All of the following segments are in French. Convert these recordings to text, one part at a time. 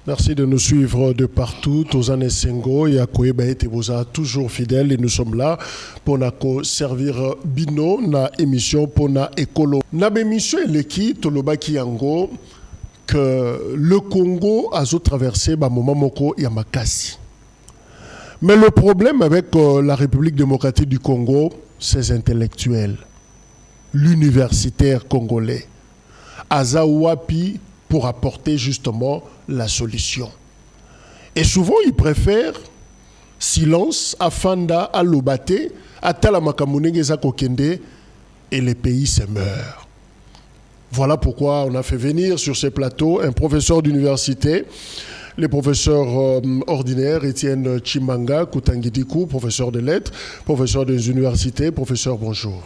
Merci de nous suivre de partout. Tozane Sengo et Akoeba et Teboza, toujours fidèles, et nous sommes là pour servir Bino na émission pour na écolo. Na émission Eleki Tolobaki Yango que le Congo a traversé moment moko Yamakasi. Mais le problème avec la République démocratique du Congo, ses intellectuels, l'universitaire congolais, Azawapi pour apporter justement la solution. Et souvent, ils préfèrent silence, afanda, alobate, atala makamunenge kokende, et les pays se meurent. Voilà pourquoi on a fait venir sur ces plateaux un professeur d'université, le professeur ordinaire Étienne Chimanga Koutangidikou, professeur de lettres, professeur des universités. Professeur, bonjour.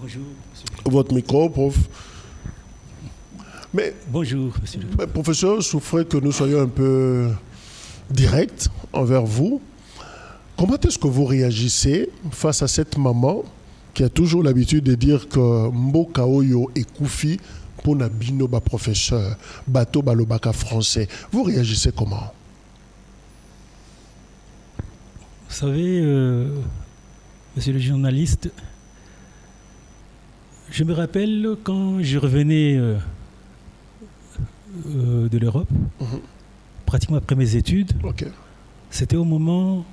Bonjour, monsieur. Votre micro, prof. Mais, bonjour, monsieur. Professeur, souffrez que nous soyons un peu directs envers vous. Comment est-ce que vous réagissez face à cette maman qui a toujours l'habitude de dire que Mboka Oyo et Koufi pour Nabino ba professeur, bateau balobaka français? Vous réagissez comment? Vous savez, monsieur le journaliste, je me rappelle quand je revenais de l'Europe, pratiquement après mes études, c'était au moment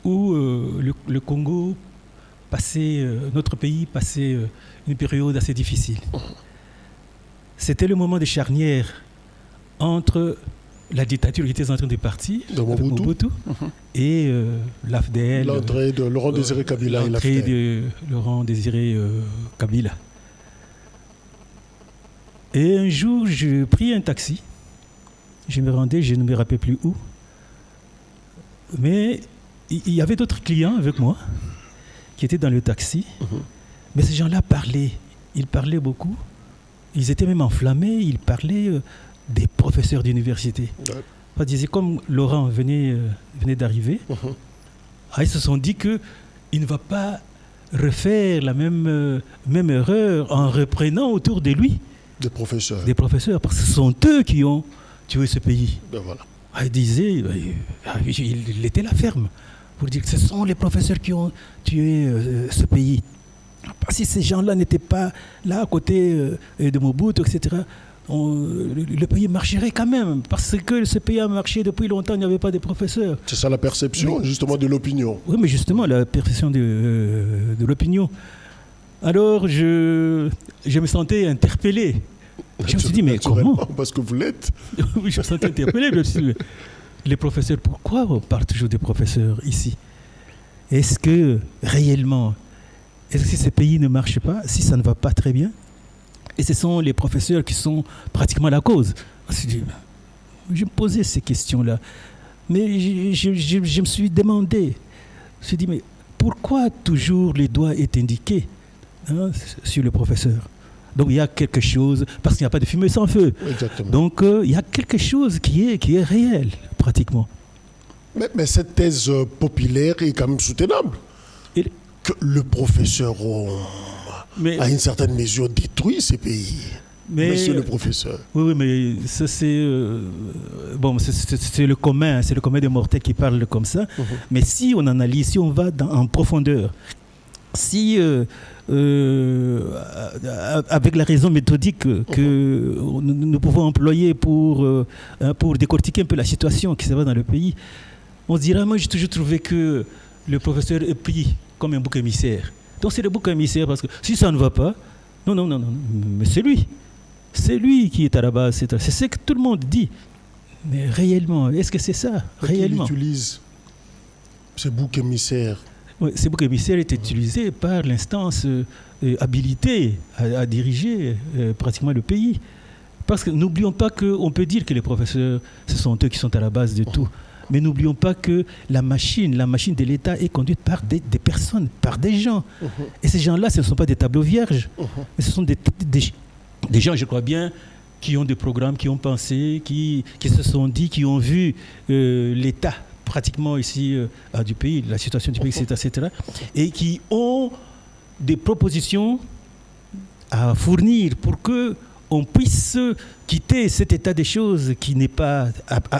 où le Congo passait, notre pays passait une période assez difficile. C'était le moment de charnière entre la dictature qui était en train de partir, de Mobutu, et l'AFDL. L'entrée de Laurent Désiré Kabila et l'AFDL. L'entrée de Laurent Désiré Kabila. Et un jour, j'ai pris un taxi. Je me rendais, je ne me rappelle plus où. Mais il y avait d'autres clients avec moi qui étaient dans le taxi. Mais ces gens-là parlaient. Ils parlaient beaucoup. Ils étaient même enflammés. Ils parlaient des professeurs d'université. Ils disaient, comme Laurent venait d'arriver, ils se sont dit qu'il ne va pas refaire la même erreur en reprenant autour de lui des professeurs, parce que ce sont eux qui ont tué ce pays. Voilà. Il disait, il était la ferme pour dire que ce sont les professeurs qui ont tué ce pays. Parce que ces gens-là n'étaient pas là à côté de Mobutu, etc., le pays marcherait quand même, parce que ce pays a marché depuis longtemps, il n'y avait pas de professeurs. C'est ça la perception, justement, de l'opinion. Oui, mais justement, la perception de l'opinion. Alors, je me sentais interpellé. Je me suis dit, mais comment? Parce que vous l'êtes. Oui, je me sentais interpellé. Je me suis dit, les professeurs, pourquoi on parle toujours des professeurs ici? Est-ce que, réellement, est-ce que ces pays ne marchent pas, si ça ne va pas très bien? Et ce sont les professeurs qui sont pratiquement la cause. Je me posais ces questions-là. Mais je me suis demandé, je me suis dit, mais pourquoi toujours les doigts est indiqué sur le professeur? Donc il y a quelque chose, parce qu'il n'y a pas de fumée sans feu. Exactement. Donc il y a quelque chose qui est réel, pratiquement. Mais cette thèse populaire est quand même soutenable. Que le professeur a une certaine mesure détruit ces pays. Monsieur le professeur. Oui, mais ça c'est bon, c'est le commun des mortels qui parle comme ça. Mais si on analyse, si on va en profondeur, si avec la raison méthodique que nous pouvons employer pour décortiquer un peu la situation qui se passe dans le pays, on se dira, moi j'ai toujours trouvé que le professeur est pris comme un bouc émissaire. Donc c'est le bouc émissaire parce que si ça ne va pas, non, mais c'est lui qui est à la base. C'est ce que tout le monde dit. Mais réellement, est-ce que c'est ça? Réellement. Qui utilise ce bouc émissaire? Oui, ce bouc émissaire est utilisé par l'instance habilitée à diriger pratiquement le pays. Parce que n'oublions pas qu'on peut dire que les professeurs, ce sont eux qui sont à la base de tout. Mais n'oublions pas que la machine de l'État est conduite par des personnes, par des gens. Et ces gens-là, ce ne sont pas des tableaux vierges. Mais ce sont des gens, je crois bien, qui ont des programmes, qui ont pensé, qui se sont dit, qui ont vu l'État pratiquement ici du pays, la situation du pays, etc. Et qui ont des propositions à fournir pour que on puisse quitter cet état des choses qui n'est pas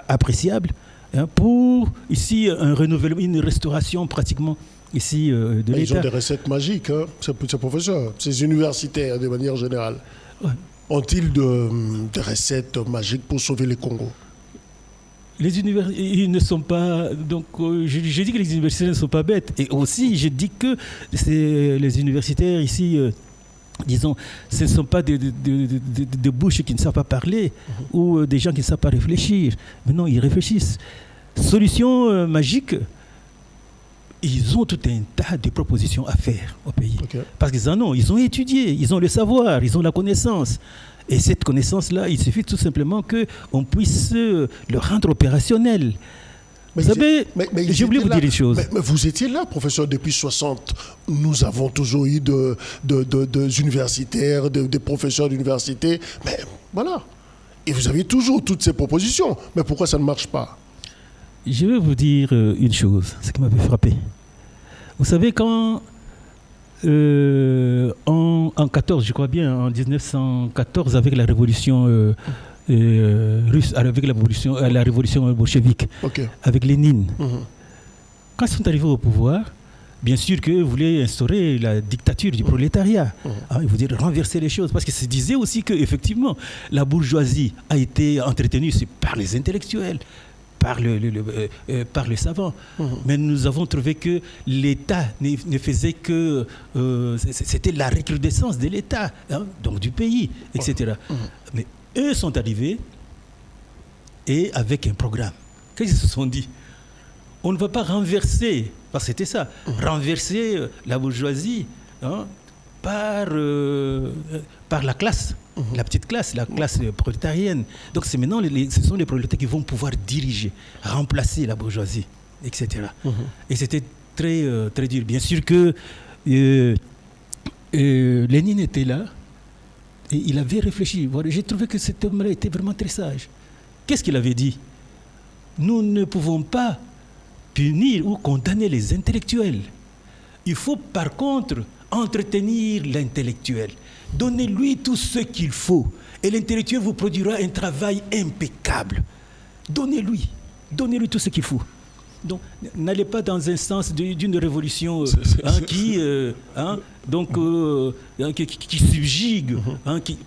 appréciable, hein, pour ici un renouvellement, une restauration pratiquement ici de l'État. Ils ont des recettes magiques, hein, ces professeurs, ces universitaires de manière générale. Ouais. Ont-ils des recettes magiques pour sauver les Congos? Ils ne sont pas. Donc, je dis que les universitaires ne sont pas bêtes. Et aussi, je dis que les universitaires ici, disons, ce ne sont pas de bouches qui ne savent pas parler, ou des gens qui ne savent pas réfléchir. Mais non, ils réfléchissent. Solution magique, ils ont tout un tas de propositions à faire au pays. Okay. Parce qu'ils en ont. Ils ont étudié, ils ont le savoir, ils ont la connaissance. Et cette connaissance-là, il suffit tout simplement qu'on puisse le rendre opérationnel. Mais vous savez, j'ai voulu vous dire une chose. Mais vous étiez là, professeur, depuis 60. Nous avons toujours eu des universitaires, des professeurs d'université. Mais voilà. Et vous avez toujours toutes ces propositions. Mais pourquoi ça ne marche pas? Je vais vous dire une chose, ce qui m'avait frappé. Vous savez, quand... en 14, je crois bien, en 1914, avec la révolution russe, avec la révolution bolchevique, okay, avec Lénine, quand ils sont arrivés au pouvoir, bien sûr qu'ils voulaient instaurer la dictature du prolétariat. Hein, ils voulaient renverser les choses, parce qu'ils se disaient aussi qu'effectivement, la bourgeoisie a été entretenue par les intellectuels, par le savant. Mais nous avons trouvé que l'État ne faisait que... c'était la recrudescence de l'État, hein, donc du pays, etc. Mais eux sont arrivés et avec un programme. Qu'est-ce qu'ils se sont dit? On ne va pas renverser, parce que c'était ça, renverser la bourgeoisie, hein, par la classe. La petite classe, la classe prolétarienne. Donc c'est maintenant, ce sont les prolétaires qui vont pouvoir diriger, remplacer la bourgeoisie, etc. Et c'était très, très dur. Bien sûr que Lénine était là et il avait réfléchi. Voilà, j'ai trouvé que cet homme-là était vraiment très sage. Qu'est-ce qu'il avait dit? Nous ne pouvons pas punir ou condamner les intellectuels. Il faut par contre entretenir l'intellectuel. Donnez-lui tout ce qu'il faut. Et l'intellectuel vous produira un travail impeccable. Donnez-lui tout ce qu'il faut. Donc, n'allez pas dans un sens d'une révolution qui subjugue,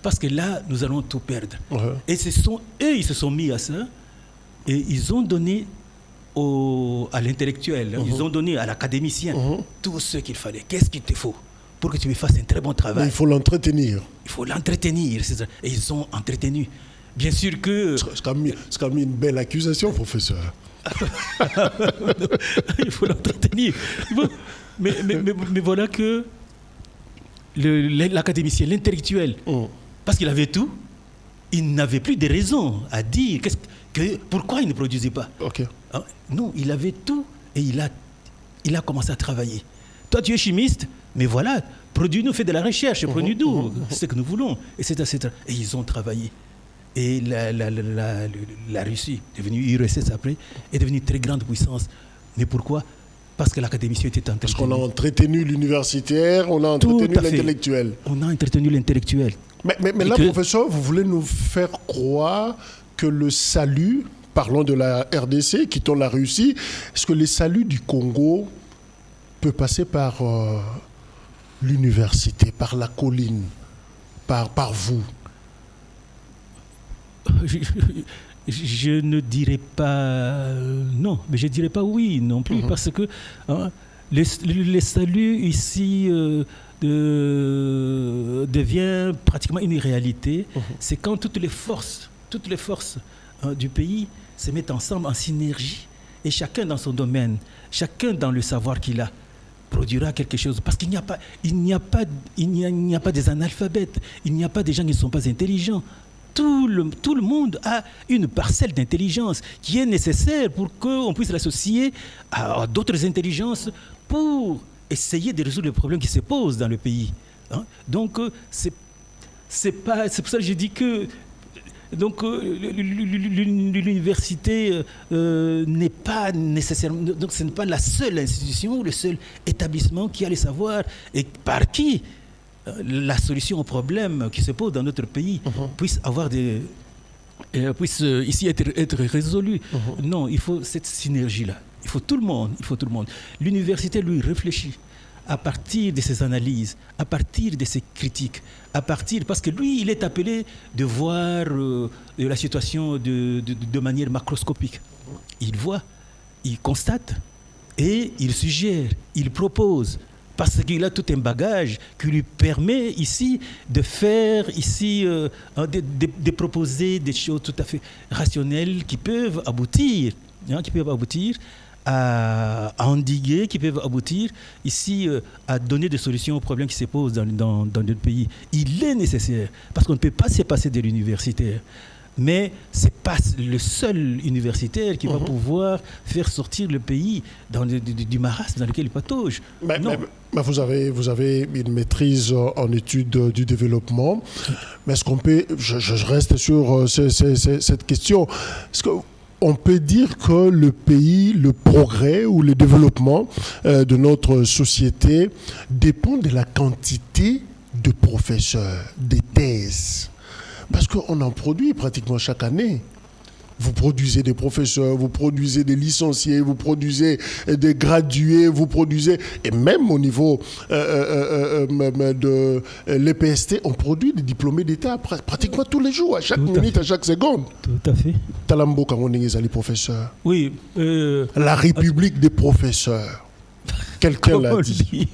parce que là, nous allons tout perdre. Et ils se sont mis à ça, et ils ont donné à l'intellectuel, ils ont donné à l'académicien tout ce qu'il fallait. Qu'est-ce qu'il te faut pour que tu me fasses un très bon travail? Mais il faut l'entretenir. Il faut l'entretenir, c'est ça. Et ils ont entretenu. Bien sûr que... C'est quand même une belle accusation, professeur. Il faut l'entretenir. Bon, mais voilà que l'académicien, l'intellectuel, parce qu'il avait tout, il n'avait plus de raison à dire pourquoi il ne produisait pas. Okay. Hein? Non, il avait tout et il a commencé à travailler. Toi, tu es chimiste, mais voilà, produis-nous, fais de la recherche, produis-nous ce que nous voulons, etc. Et ils ont travaillé. Et la Russie, devenue URSS après, est devenue une très grande puissance. Mais pourquoi? Parce que l'académicien était entretenu. Parce qu'on a entretenu l'universitaire, on a entretenu l'intellectuel. On a entretenu l'intellectuel. Mais là, professeur, vous voulez nous faire croire que le salut, parlons de la RDC, quittons la Russie, est-ce que le salut du Congo peut passer par l'université, par la colline, par vous? Je ne dirais pas non, mais je ne dirais pas oui non plus, parce que le salut ici devient pratiquement une réalité. C'est quand toutes les forces du pays se mettent ensemble en synergie, et chacun dans son domaine, chacun dans le savoir qu'il a, produira quelque chose. Parce qu'il n'y a pas des analphabètes, il n'y a pas des gens qui ne sont pas intelligents. Tout le monde a une parcelle d'intelligence qui est nécessaire pour qu'on puisse l'associer à d'autres intelligences pour essayer de résoudre les problèmes qui se posent dans le pays. Hein? Donc, c'est pour ça que je dis que l'université n'est pas nécessairement... Donc, ce n'est pas la seule institution ou le seul établissement qui a le savoir et par qui la solution au problème qui se pose dans notre pays puisse avoir puisse ici être résolue. Non, il faut cette synergie-là. Il faut tout le monde. L'université, lui, réfléchit à partir de ses analyses, à partir de ses critiques, parce que lui, il est appelé de voir la situation de manière macroscopique. Il voit, il constate et il suggère, il propose, parce qu'il a tout un bagage qui lui permet ici de faire, de proposer des choses tout à fait rationnelles qui peuvent aboutir à endiguer, qui peuvent aboutir ici à donner des solutions aux problèmes qui se posent dans notre pays. Il est nécessaire, parce qu'on ne peut pas se passer de l'universitaire. Mais ce n'est pas le seul universitaire qui va pouvoir faire sortir le pays du marasme dans lequel il patauge. Mais vous avez une maîtrise en études du développement. Mais est-ce qu'on peut... Je reste sur cette question. Est-ce qu'on peut dire que le pays, le progrès ou le développement de notre société dépend de la quantité de professeurs, des thèses? Parce qu'on en produit pratiquement chaque année. Vous produisez des professeurs, vous produisez des licenciés, vous produisez des gradués, vous produisez... Et même au niveau de l'EPST, on produit des diplômés d'État pratiquement tous les jours, à chaque minute, à chaque seconde. Tout à fait. Talambo, quand on est les professeurs. Oui. La République des professeurs. Quelqu'un l'a dit.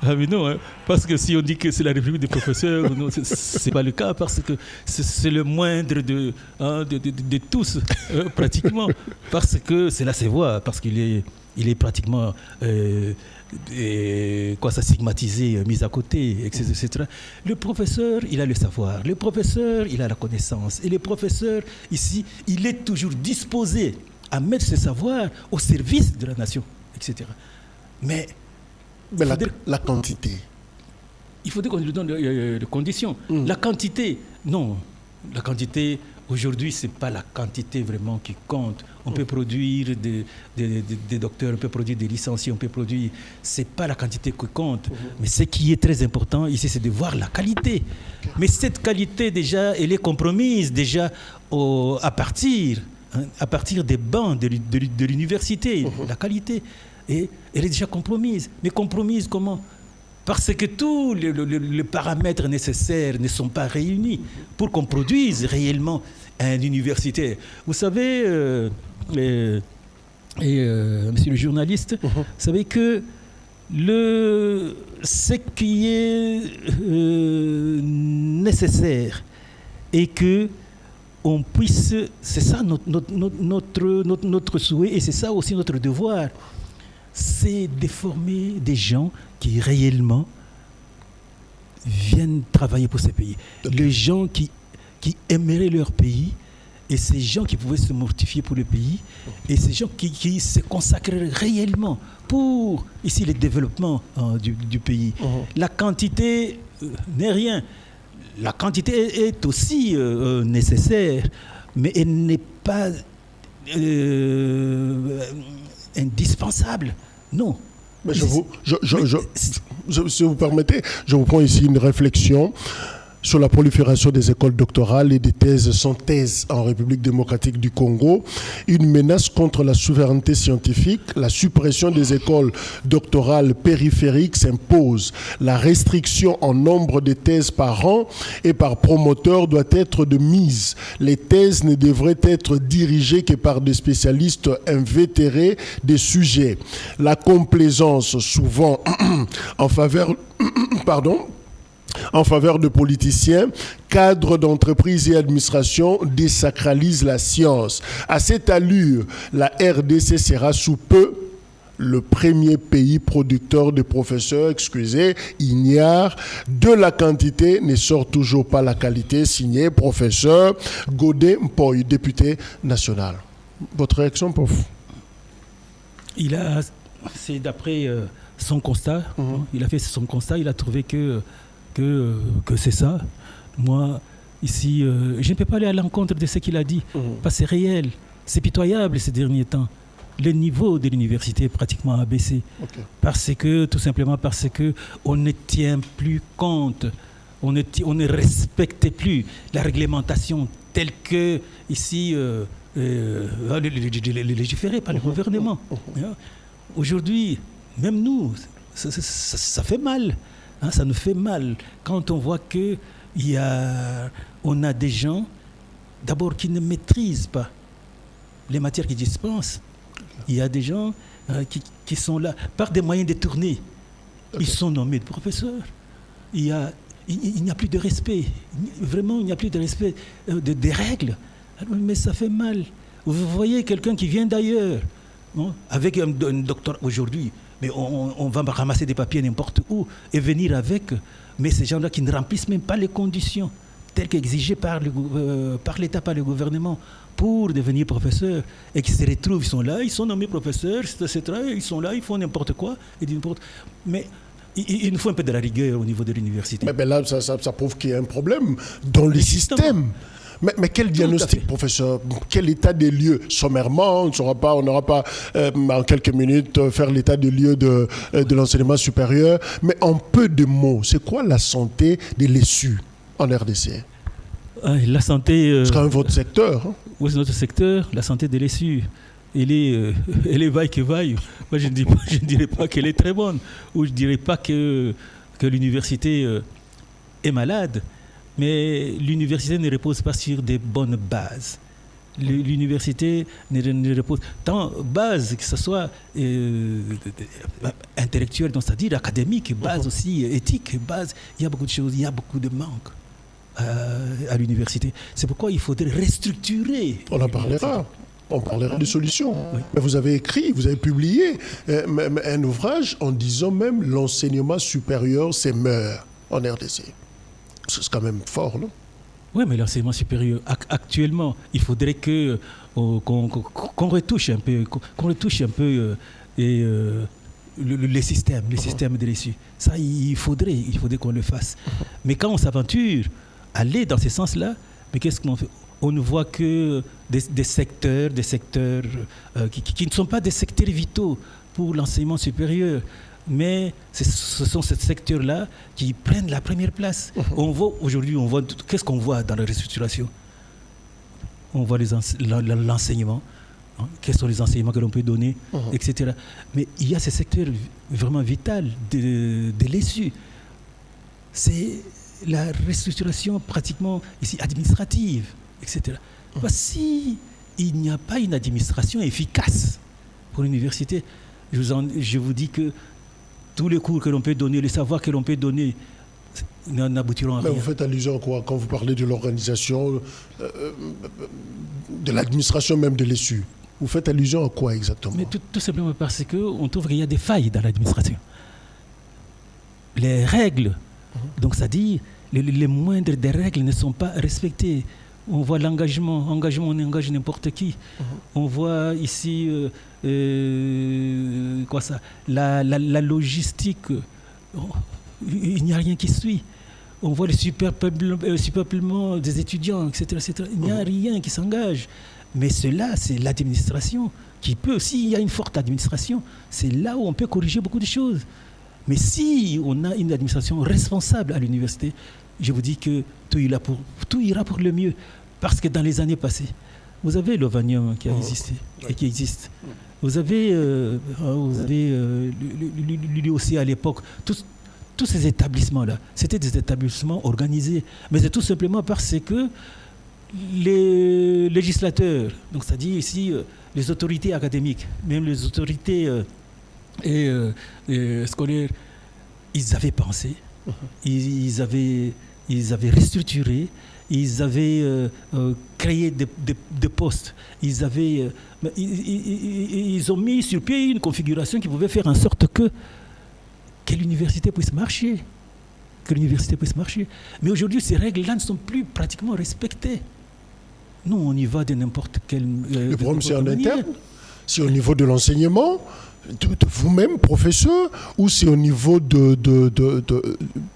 Ah mais non, parce que si on dit que c'est la République des professeurs, non, c'est pas le cas, parce que c'est le moindre de tous, pratiquement, parce que c'est là ses voix, parce qu'il est pratiquement stigmatisé, mis à côté, etc. Le professeur, il a le savoir, le professeur, il a la connaissance, et le professeur, ici, il est toujours disposé à mettre ce savoir au service de la nation, etc. Mais la quantité. Il faudrait qu'on lui donne les conditions. La quantité, non. La quantité, aujourd'hui, ce n'est pas la quantité vraiment qui compte. On peut produire des docteurs, on peut produire des licenciés, on peut produire... Ce n'est pas la quantité qui compte. Mais ce qui est très important ici, c'est de voir la qualité. Mais cette qualité, déjà, elle est compromise déjà à partir des bancs de l'université, la qualité, et elle est déjà compromise. Mais compromise comment? Parce que tous les paramètres nécessaires ne sont pas réunis pour qu'on produise réellement un universitaire. Vous savez, monsieur le journaliste, vous savez que ce qui est nécessaire et que on puisse, c'est ça notre souhait, et c'est ça aussi notre devoir, c'est de former des gens qui réellement viennent travailler pour ces pays. Les gens qui aimeraient leur pays, et ces gens qui pouvaient se mortifier pour le pays, et ces gens qui se consacreraient réellement pour ici le développement du pays. La quantité n'est rien. La quantité est aussi nécessaire, mais elle n'est pas indispensable. Non. Mais si vous permettez, je vous prends ici une réflexion sur la prolifération des écoles doctorales et des thèses sans thèse en République démocratique du Congo, une menace contre la souveraineté scientifique, la suppression des écoles doctorales périphériques s'impose. La restriction en nombre de thèses par an et par promoteur doit être de mise. Les thèses ne devraient être dirigées que par des spécialistes invétérés des sujets. La complaisance, souvent en faveur de politiciens, cadres d'entreprises et administrations, désacralise la science. À cette allure, la RDC sera sous peu le premier pays producteur de professeurs, ignare de la quantité, ne sort toujours pas la qualité, signé professeur Godé Mpoy, député national. Votre réaction, prof? C'est d'après son constat, il a fait son constat, il a trouvé que c'est ça. Moi, ici, je ne peux pas aller à l'encontre de ce qu'il a dit. Parce que c'est réel, c'est pitoyable ces derniers temps. le niveau de l'université pratiquement a baissé. Tout simplement parce qu'on ne tient plus compte, on ne respecte plus la réglementation telle que ici légiférée par le gouvernement. Aujourd'hui, même nous, ça fait mal. Hein, ça nous fait mal quand on voit on a des gens d'abord qui ne maîtrisent pas les matières qu'ils dispensent. Il y a des gens qui sont là par des moyens détournés. Ils sont nommés de professeurs. Il n'y a plus de respect. Vraiment, il n'y a plus de respect des règles. Mais ça fait mal. Vous voyez quelqu'un qui vient d'ailleurs, avec un doctorat aujourd'hui, mais on va ramasser des papiers n'importe où et venir avec. Mais ces gens-là qui ne remplissent même pas les conditions telles qu'exigées par l'État, par le gouvernement, pour devenir professeurs, et qui se retrouvent, ils sont là, ils sont nommés professeurs, etc. Ils sont là, ils font n'importe quoi. Mais il nous faut un peu de la rigueur au niveau de l'université. Mais là, ça prouve qu'il y a un problème dans le système. Mais quel diagnostic, professeur? Quel état des lieux? Sommairement, on n'aura pas en quelques minutes faire l'état des lieux de l'enseignement supérieur, mais en peu de mots, c'est quoi la santé de l'ESU en RDC? La santé... c'est quand même votre secteur. Hein? Oui, c'est notre secteur, la santé de l'ESU. Elle est vaille que vaille. Moi, je ne dirais pas qu'elle est très bonne, ou je ne dirais pas que l'université est malade. Mais l'université ne repose pas sur des bonnes bases. L'université ne repose tant base que ce soit intellectuelle, c'est-à-dire académique, base aussi éthique, base. Il y a beaucoup de choses, il y a beaucoup de manques à l'université. C'est pourquoi il faudrait restructurer. On en parlera. On parlera de solutions. Oui. Mais vous avez écrit, vous avez publié un ouvrage en disant même l'enseignement supérieur, c'est meurt en RDC. C'est quand même fort, non? Oui, mais l'enseignement supérieur, actuellement, il faudrait qu'on retouche un peu les systèmes de l'ESU. Ça, il faudrait qu'on le fasse. Mais quand on s'aventure à aller dans ce sens-là, mais qu'est-ce qu'on fait? On ne voit que des secteurs qui ne sont pas des secteurs vitaux pour l'enseignement supérieur. Mais ce sont ces secteurs-là qui prennent la première place. Aujourd'hui, qu'est-ce qu'on voit dans la restructuration? On voit l'enseignement, quels sont les enseignements que l'on peut donner, etc. Mais il y a ces secteurs vraiment vitaux de l'ESU. C'est la restructuration pratiquement ici administrative, etc. Si il n'y a pas une administration efficace pour l'université, je vous dis que tous les cours que l'on peut donner, les savoirs que l'on peut donner, n'aboutiront à rien. Mais vous faites allusion à quoi quand vous parlez de l'organisation, de l'administration même de l'ESU? Vous faites allusion à quoi exactement? Mais tout simplement parce qu'on trouve qu'il y a des failles dans l'administration. Les règles, donc c'est-à-dire les moindres des règles ne sont pas respectées. On voit l'engagement, on engage n'importe qui. On voit ici la logistique. Il n'y a rien qui suit. On voit le superpeuplement des étudiants, etc. Il n'y a rien qui s'engage. Mais cela, c'est l'administration qui peut. S'il y a une forte administration, c'est là où on peut corriger beaucoup de choses. Mais si on a une administration responsable à l'université, je vous dis que tout ira pour le mieux. Parce que dans les années passées, vous avez l'Ovanium qui a existé et qui existe. Vous avez l'UOC à l'époque. Tous ces établissements-là, c'était des établissements organisés. Mais c'est tout simplement parce que les législateurs, donc c'est-à-dire ici les autorités académiques, même les autorités scolaires, ils avaient pensé, ils avaient restructuré, ils avaient créé des postes, ils ont mis sur pied une configuration qui pouvait faire en sorte que l'université puisse marcher. Mais aujourd'hui, ces règles-là ne sont plus pratiquement respectées. Nous, on y va de n'importe quel... Le problème, c'est en interne? C'est au niveau de l'enseignement, de vous-même, professeur, ou c'est au niveau de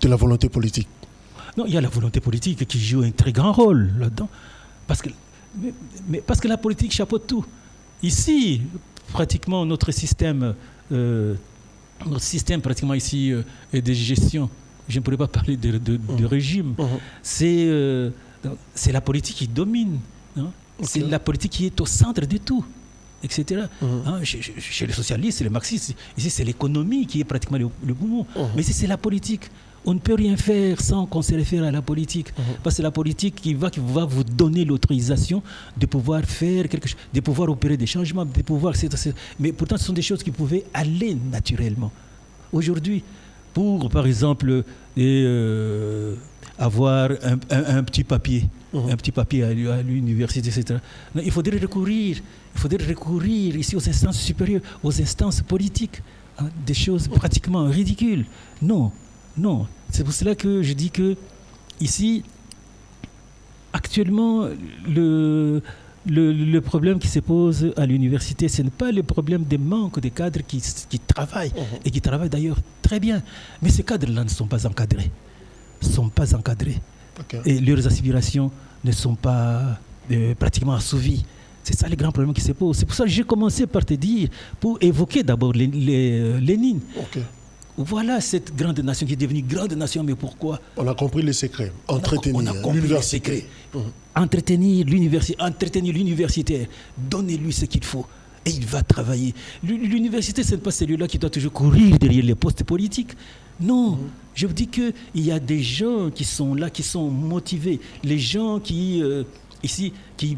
la volonté politique? Non, il y a la volonté politique qui joue un très grand rôle là-dedans. Parce que la politique chapeaute tout. Ici, pratiquement notre système pratiquement ici de gestion, je ne pourrais pas parler de régime, c'est la politique qui domine, hein. C'est la politique qui est au centre de tout, etc. Hein, chez les socialistes, les marxistes, ici c'est l'économie qui est pratiquement le poumon. Mais ici c'est la politique. On ne peut rien faire sans qu'on se réfère à la politique. Parce que c'est la politique qui va vous donner l'autorisation de pouvoir faire quelque chose, de pouvoir opérer des changements, de pouvoir... Mais pourtant, ce sont des choses qui pouvaient aller naturellement. Aujourd'hui, pour, par exemple, avoir un petit papier, à l'université, etc. Non, il faudrait recourir ici aux instances supérieures, aux instances politiques, hein, des choses pratiquement ridicules. Non. C'est pour cela que je dis que ici, actuellement, le problème qui se pose à l'université, ce n'est pas le problème des manques de cadres qui travaillent, et qui travaillent d'ailleurs très bien. Mais ces cadres-là ne sont pas encadrés. Et leurs aspirations ne sont pas pratiquement assouvies. C'est ça le grand problème qui se pose. C'est pour ça que j'ai commencé par te dire, pour évoquer d'abord Lénine. Voilà cette grande nation qui est devenue grande nation, mais pourquoi? On a compris les secrets. Entretenir l'université. Entretenir l'universitaire. Donnez-lui ce qu'il faut. Et il va travailler. L'université, ce n'est pas celui-là qui doit toujours courir derrière les postes politiques. Non, je vous dis qu'il y a des gens qui sont là, qui sont motivés. Les gens qui, ici, qui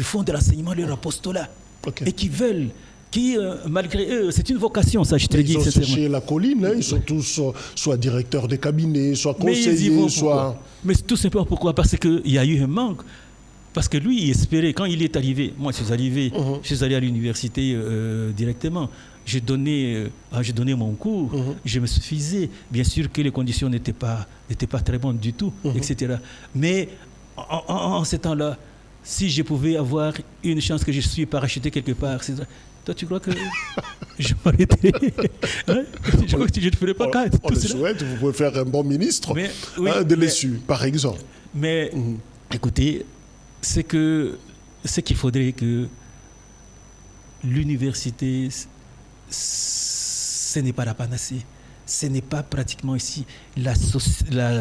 font de l'enseignement leur apostolat. Et qui veulent... malgré eux, c'est une vocation, ça, je te le dis. Ils sont chez la colline, hein, ils sont tous soit directeurs de cabinet, soit conseillers, soit... Mais tout simplement pourquoi? Parce qu'il y a eu un manque. Parce que lui, il espérait, quand il est arrivé, moi je suis allé à l'université directement, j'ai donné mon cours, je me suffisais. Bien sûr que les conditions n'étaient pas très bonnes du tout, etc. Mais en ce temps-là, si je pouvais avoir une chance que je suis parachuté quelque part, toi, tu crois que je m'arrêterais? Hein? Je crois que je ne ferais pas cas. On le souhaite, vous pouvez faire un bon ministre de l'ESU, par exemple. Mais écoutez, c'est qu'il faudrait que l'université, ce n'est pas la panacée. Ce n'est pas pratiquement ici la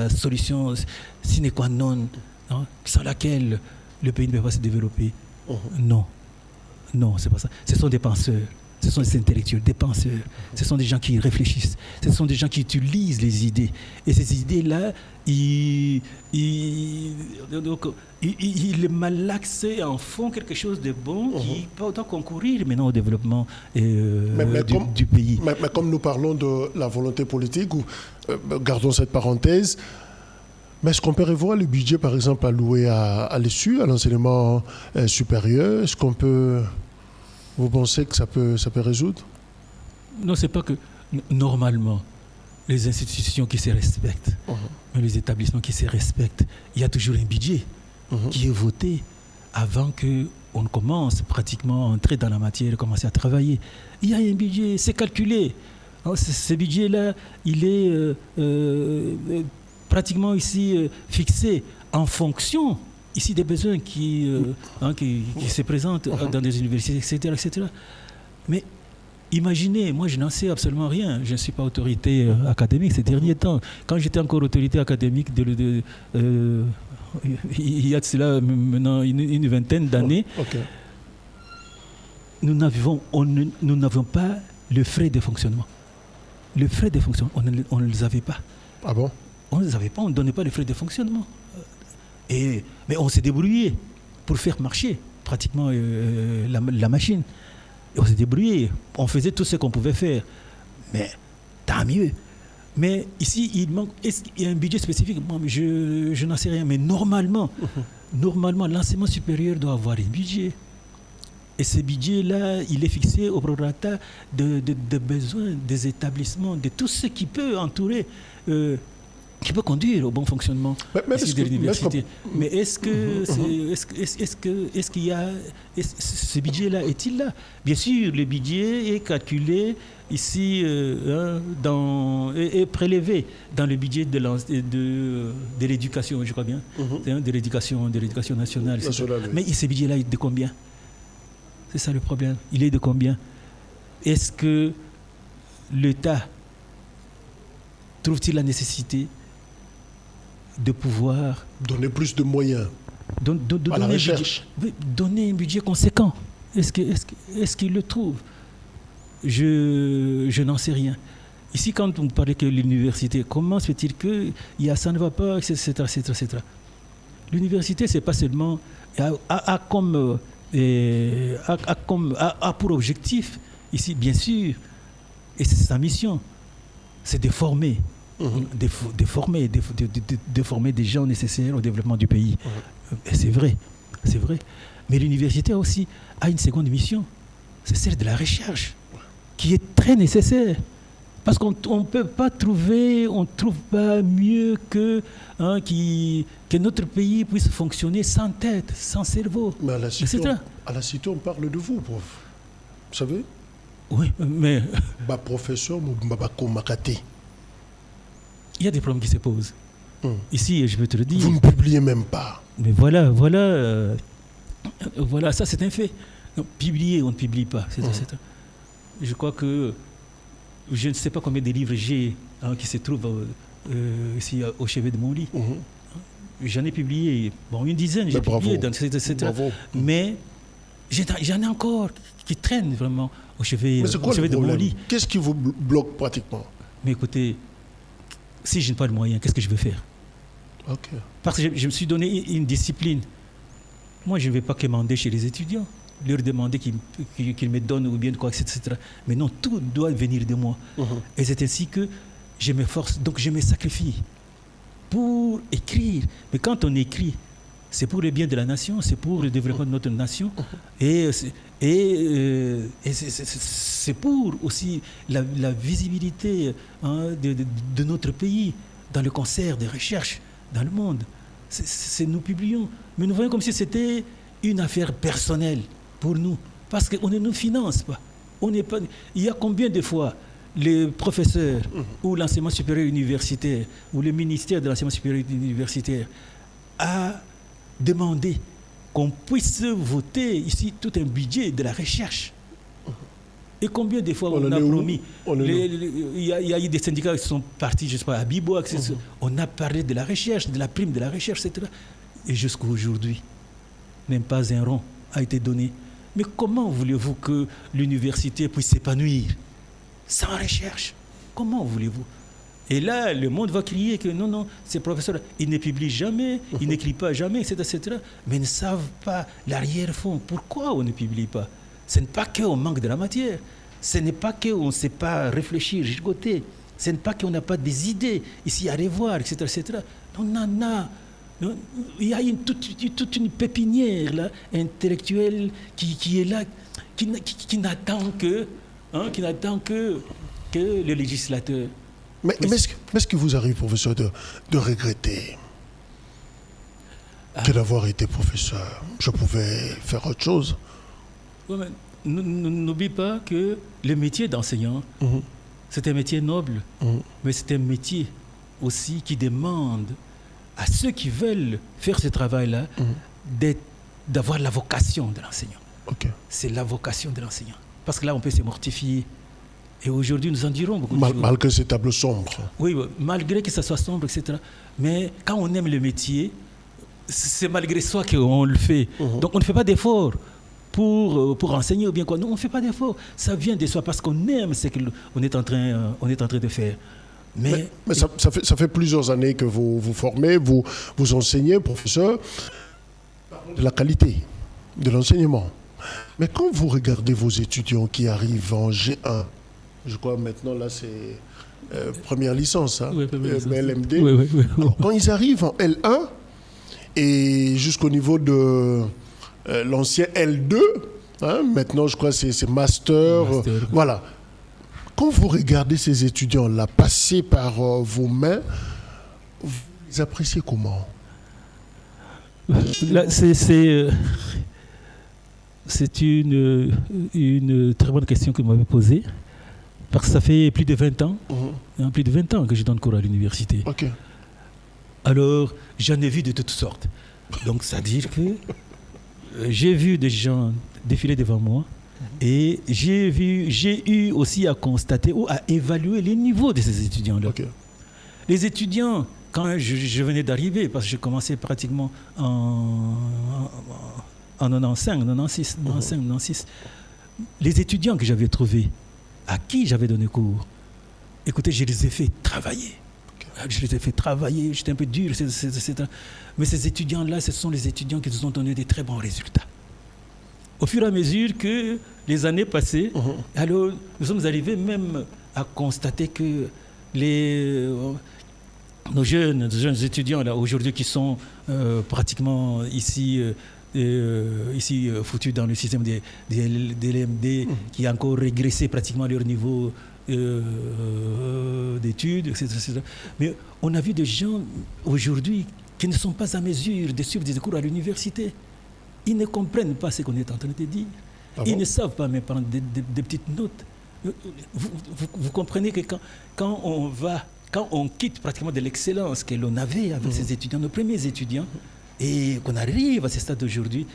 solution sine qua non, hein, sans laquelle le pays ne peut pas se développer. Non, c'est pas ça. Ce sont des penseurs, ce sont des intellectuels, des penseurs. Ce sont des gens qui réfléchissent. Ce sont des gens qui utilisent les idées. Et ces idées-là, ils malaxent, en font quelque chose de bon qui peut autant concourir maintenant au développement du pays. Mais comme nous parlons de la volonté politique, gardons cette parenthèse, mais est-ce qu'on peut revoir le budget, par exemple, alloué à l'ESU, à l'enseignement supérieur? Est-ce qu'on peut... Vous pensez que ça peut résoudre? Non, c'est pas que... Normalement, les institutions qui se respectent, les établissements qui se respectent, il y a toujours un budget qui est voté avant qu'on ne commence pratiquement à entrer dans la matière, commencer à travailler. Il y a un budget, c'est calculé. Alors, ce budget-là, il est pratiquement ici fixé en fonction ici des besoins qui se présentent dans des universités, etc. Mais imaginez, moi je n'en sais absolument rien, je ne suis pas autorité académique ces derniers temps. Quand j'étais encore autorité académique, il y a de cela maintenant une vingtaine d'années, nous n'avions pas le frais de fonctionnement. Le frais de fonctionnement, on ne les avait pas. Ah bon? On ne les avait pas, on ne donnait pas les frais de fonctionnement. Mais on s'est débrouillé pour faire marcher pratiquement la machine. Et on s'est débrouillé, on faisait tout ce qu'on pouvait faire. Mais tant mieux. Mais ici, il manque. Est-ce qu'il y a un budget spécifique? Moi, je n'en sais rien. Mais normalement, l'enseignement supérieur doit avoir un budget. Et ce budget-là, il est fixé au prorata de besoins des établissements, de tout ce qui peut entourer, qui peut conduire au bon fonctionnement de l'université. Mais est-ce qu'il y a ce budget-là, est-il là? Bien sûr, le budget est calculé ici est prélevé dans le budget de l'éducation, je crois bien, de l'éducation nationale. Mais ce budget-là est de combien? C'est ça le problème. Il est de combien? Est-ce que l'État trouve-t-il la nécessité de pouvoir donner plus de moyens à la recherche? Donner un budget conséquent. Est-ce qu'il le trouve? Je n'en sais rien. Ici, quand on parlait que l'université, comment se fait-il que ça ne va pas, etc. L'université, c'est pas seulement a pour objectif, ici, bien sûr, et c'est sa mission, c'est de former, de former des gens nécessaires au développement du pays. Et c'est vrai. Mais l'université aussi a une seconde mission, c'est celle de la recherche, qui est très nécessaire. Parce qu'on ne peut pas trouver, on ne trouve pas mieux que notre pays puisse fonctionner sans tête, sans cerveau. Mais à la Cité, on parle de vous, prof. Vous savez? Oui, mais... professeur Mbabako Makate. Il y a des problèmes qui se posent. Ici, je veux te le dire. Vous ne publiez même pas. Mais voilà, ça c'est un fait. Donc, publier, on ne publie pas. Je crois que je ne sais pas combien de livres j'ai qui se trouvent ici au chevet de mon lit. J'en ai publié, une dizaine, j'ai publié, etc. Mais j'en ai encore qui traînent vraiment au chevet de mon lit. Qu'est-ce qui vous bloque pratiquement? Mais écoutez, si je n'ai pas de moyens, qu'est-ce que je vais faire? Parce que je me suis donné une discipline. Moi, je ne vais pas commander chez les étudiants, leur demander qu'ils me donnent ou bien quoi, etc. Mais non, tout doit venir de moi. Et c'est ainsi que je m'efforce, donc je me sacrifie pour écrire. Mais quand on écrit, c'est pour le bien de la nation, c'est pour le développement de notre nation. Et c'est pour aussi la visibilité de notre pays dans le concert des recherches dans le monde. Nous publions. Mais nous voyons comme si c'était une affaire personnelle pour nous. Parce qu'on ne nous finance pas. Il y a combien de fois les professeurs ou l'enseignement supérieur universitaire ou le ministère de l'enseignement supérieur universitaire a demandé qu'on puisse voter ici tout un budget de la recherche. Et combien de fois on a promis? Il y a eu des syndicats qui sont partis, je ne sais pas, à Bibo, etc. On a parlé de la recherche, de la prime de la recherche, etc. Et jusqu'à aujourd'hui, même pas un rond a été donné. Mais comment voulez-vous que l'université puisse s'épanouir sans recherche? Comment voulez-vous? Et là, le monde va crier que non, ces professeurs, ils ne publient jamais, ils n'écrivent pas jamais, etc., mais ils ne savent pas l'arrière-fond. Pourquoi on ne publie pas? Ce n'est pas qu'on manque de la matière, ce n'est pas qu'on ne sait pas réfléchir, gigoter, ce n'est pas qu'on n'a pas des idées ici à revoir, etc. On en a. Il y a toute une pépinière là, intellectuelle qui est là, qui n'attend que le législateur. Mais est-ce que vous arrive, professeur, de regretter que d'avoir été professeur? Je pouvais faire autre chose. Ouais, n'oublie pas que le métier d'enseignant, c'est un métier noble, mais c'est un métier aussi qui demande à ceux qui veulent faire ce travail-là d'avoir la vocation de l'enseignant. C'est la vocation de l'enseignant. Parce que là, on peut se mortifier. Et aujourd'hui, nous en dirons beaucoup de choses. Malgré ces tableaux sombres. Oui, malgré que ça soit sombre, etc. Mais quand on aime le métier, c'est malgré soi qu'on le fait. Donc on ne fait pas d'effort pour enseigner ou bien quoi. Non, on ne fait pas d'effort. Ça vient de soi parce qu'on aime ce qu'on est en train de faire. Mais ça fait plusieurs années que vous vous formez, vous enseignez, professeur, de la qualité de l'enseignement. Mais quand vous regardez vos étudiants qui arrivent en G1, je crois maintenant là c'est première licence, LMD. Oui. Alors, quand ils arrivent en L1 et jusqu'au niveau de l'ancien L2, maintenant je crois que c'est master. Voilà. Quand vous regardez ces étudiants-là passer par vos mains, vous les appréciez comment? Là, c'est une très bonne question que vous m'avez posée. Parce que ça fait plus de 20 ans, plus de 20 ans que je donne cours à l'université. Alors, j'en ai vu de toutes sortes. Donc, c'est-à-dire que j'ai vu des gens défiler devant moi et j'ai eu aussi à constater ou à évaluer les niveaux de ces étudiants-là. Ok. Les étudiants, quand je venais d'arriver, parce que j'ai commencé pratiquement en 95, les étudiants que j'avais trouvés, à qui j'avais donné cours, écoutez, je les ai fait travailler. Je les ai fait travailler, j'étais un peu dur, mais ces étudiants-là, ce sont les étudiants qui nous ont donné des très bons résultats. Au fur et à mesure que les années passaient, alors nous sommes arrivés même à constater que nos jeunes étudiants là aujourd'hui qui sont pratiquement ici foutus dans le système des LMD, qui a encore régressé pratiquement leur niveau d'études, etc. Mais on a vu des gens aujourd'hui qui ne sont pas à mesure de suivre des cours à l'université. Ils ne comprennent pas ce qu'on est en train de dire. Ils ne savent pas même prendre des petites notes. Vous comprenez que quand on quitte pratiquement de l'excellence que l'on avait avec ces étudiants, nos premiers étudiants, et qu'on arrive à ce stade d'aujourd'hui,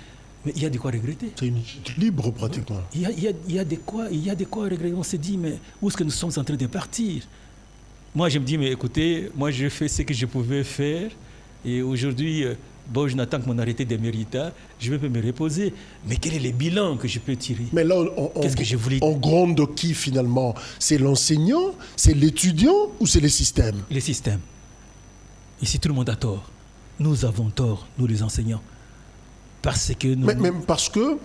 mais il y a de quoi regretter. C'est une chute libre pratiquement. Il y a de quoi regretter. On se dit, mais où est-ce que nous sommes en train de partir? Moi, je me dis, mais écoutez, moi, je fais ce que je pouvais faire, et aujourd'hui, je n'attends que mon arrêté d'éméritat, je vais me reposer. Mais quel est le bilan que je peux tirer? Mais là, qu'est-ce que je voulais? On gronde qui finalement? C'est l'enseignant, c'est l'étudiant ou c'est les systèmes? Les systèmes. Ici, tout le monde a tort. Nous avons tort, nous les enseignants. Parce que nous... Même parce que,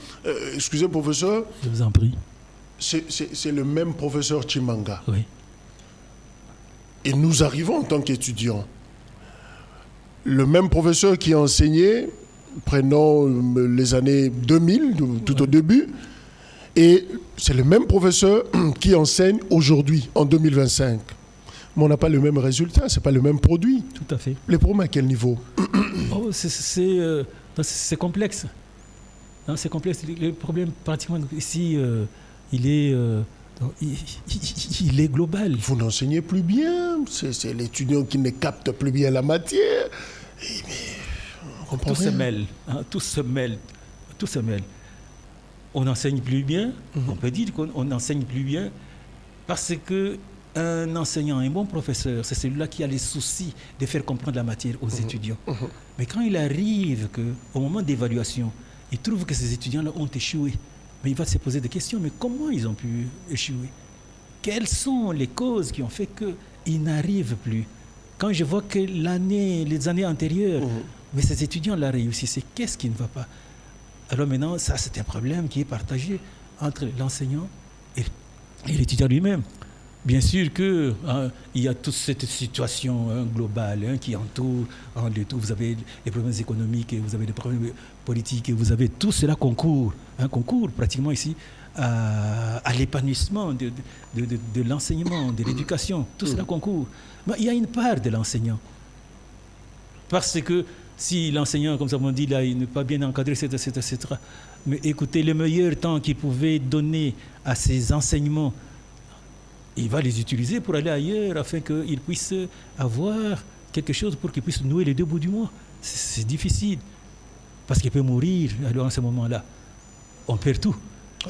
excusez professeur, je vous en prie. C'est le même professeur Chimanga. Oui. Et nous arrivons en tant qu'étudiants. Le même professeur qui a enseigné, prenons les années 2000, tout au début, et c'est le même professeur qui enseigne aujourd'hui, en 2025. Mais on n'a pas le même résultat, ce n'est pas le même produit. Tout à fait. Les problèmes à quel niveau? C'est complexe. Non, c'est complexe. Le problème, pratiquement, ici, il est global. Vous n'enseignez plus bien. C'est l'étudiant qui ne capte plus bien la matière. Tout se mêle. Tout se mêle. On n'enseigne plus bien. On peut dire qu'on n'enseigne plus bien parce qu'un enseignant, un bon professeur, c'est celui-là qui a les soucis de faire comprendre la matière aux étudiants. Mais quand il arrive qu'au moment d'évaluation, il trouve que ces étudiants-là ont échoué, mais il va se poser des questions. Mais comment ils ont pu échouer? Quelles sont les causes qui ont fait qu'ils n'arrivent plus? Quand je vois que les années antérieures, mais ces étudiants-là réussissaient, qu'est-ce qui ne va pas? Alors maintenant, ça c'est un problème qui est partagé entre l'enseignant et l'étudiant lui-même. Bien sûr qu'il y a toute cette situation globale qui entoure le tout. Vous avez les problèmes économiques, vous avez les problèmes politiques, vous avez tout cela concourt pratiquement ici à l'épanouissement de l'enseignement, de l'éducation. Tout cela concourt. Mais il y a une part de l'enseignant. Parce que si l'enseignant, comme ça on dit, là, il n'est pas bien encadré, etc. Mais écoutez, le meilleur temps qu'il pouvait donner à ces enseignements, il va les utiliser pour aller ailleurs afin qu'il puisse avoir quelque chose pour qu'il puisse nouer les deux bouts du mois. C'est difficile. Parce qu'il peut mourir alors, en ce moment-là. On perd tout.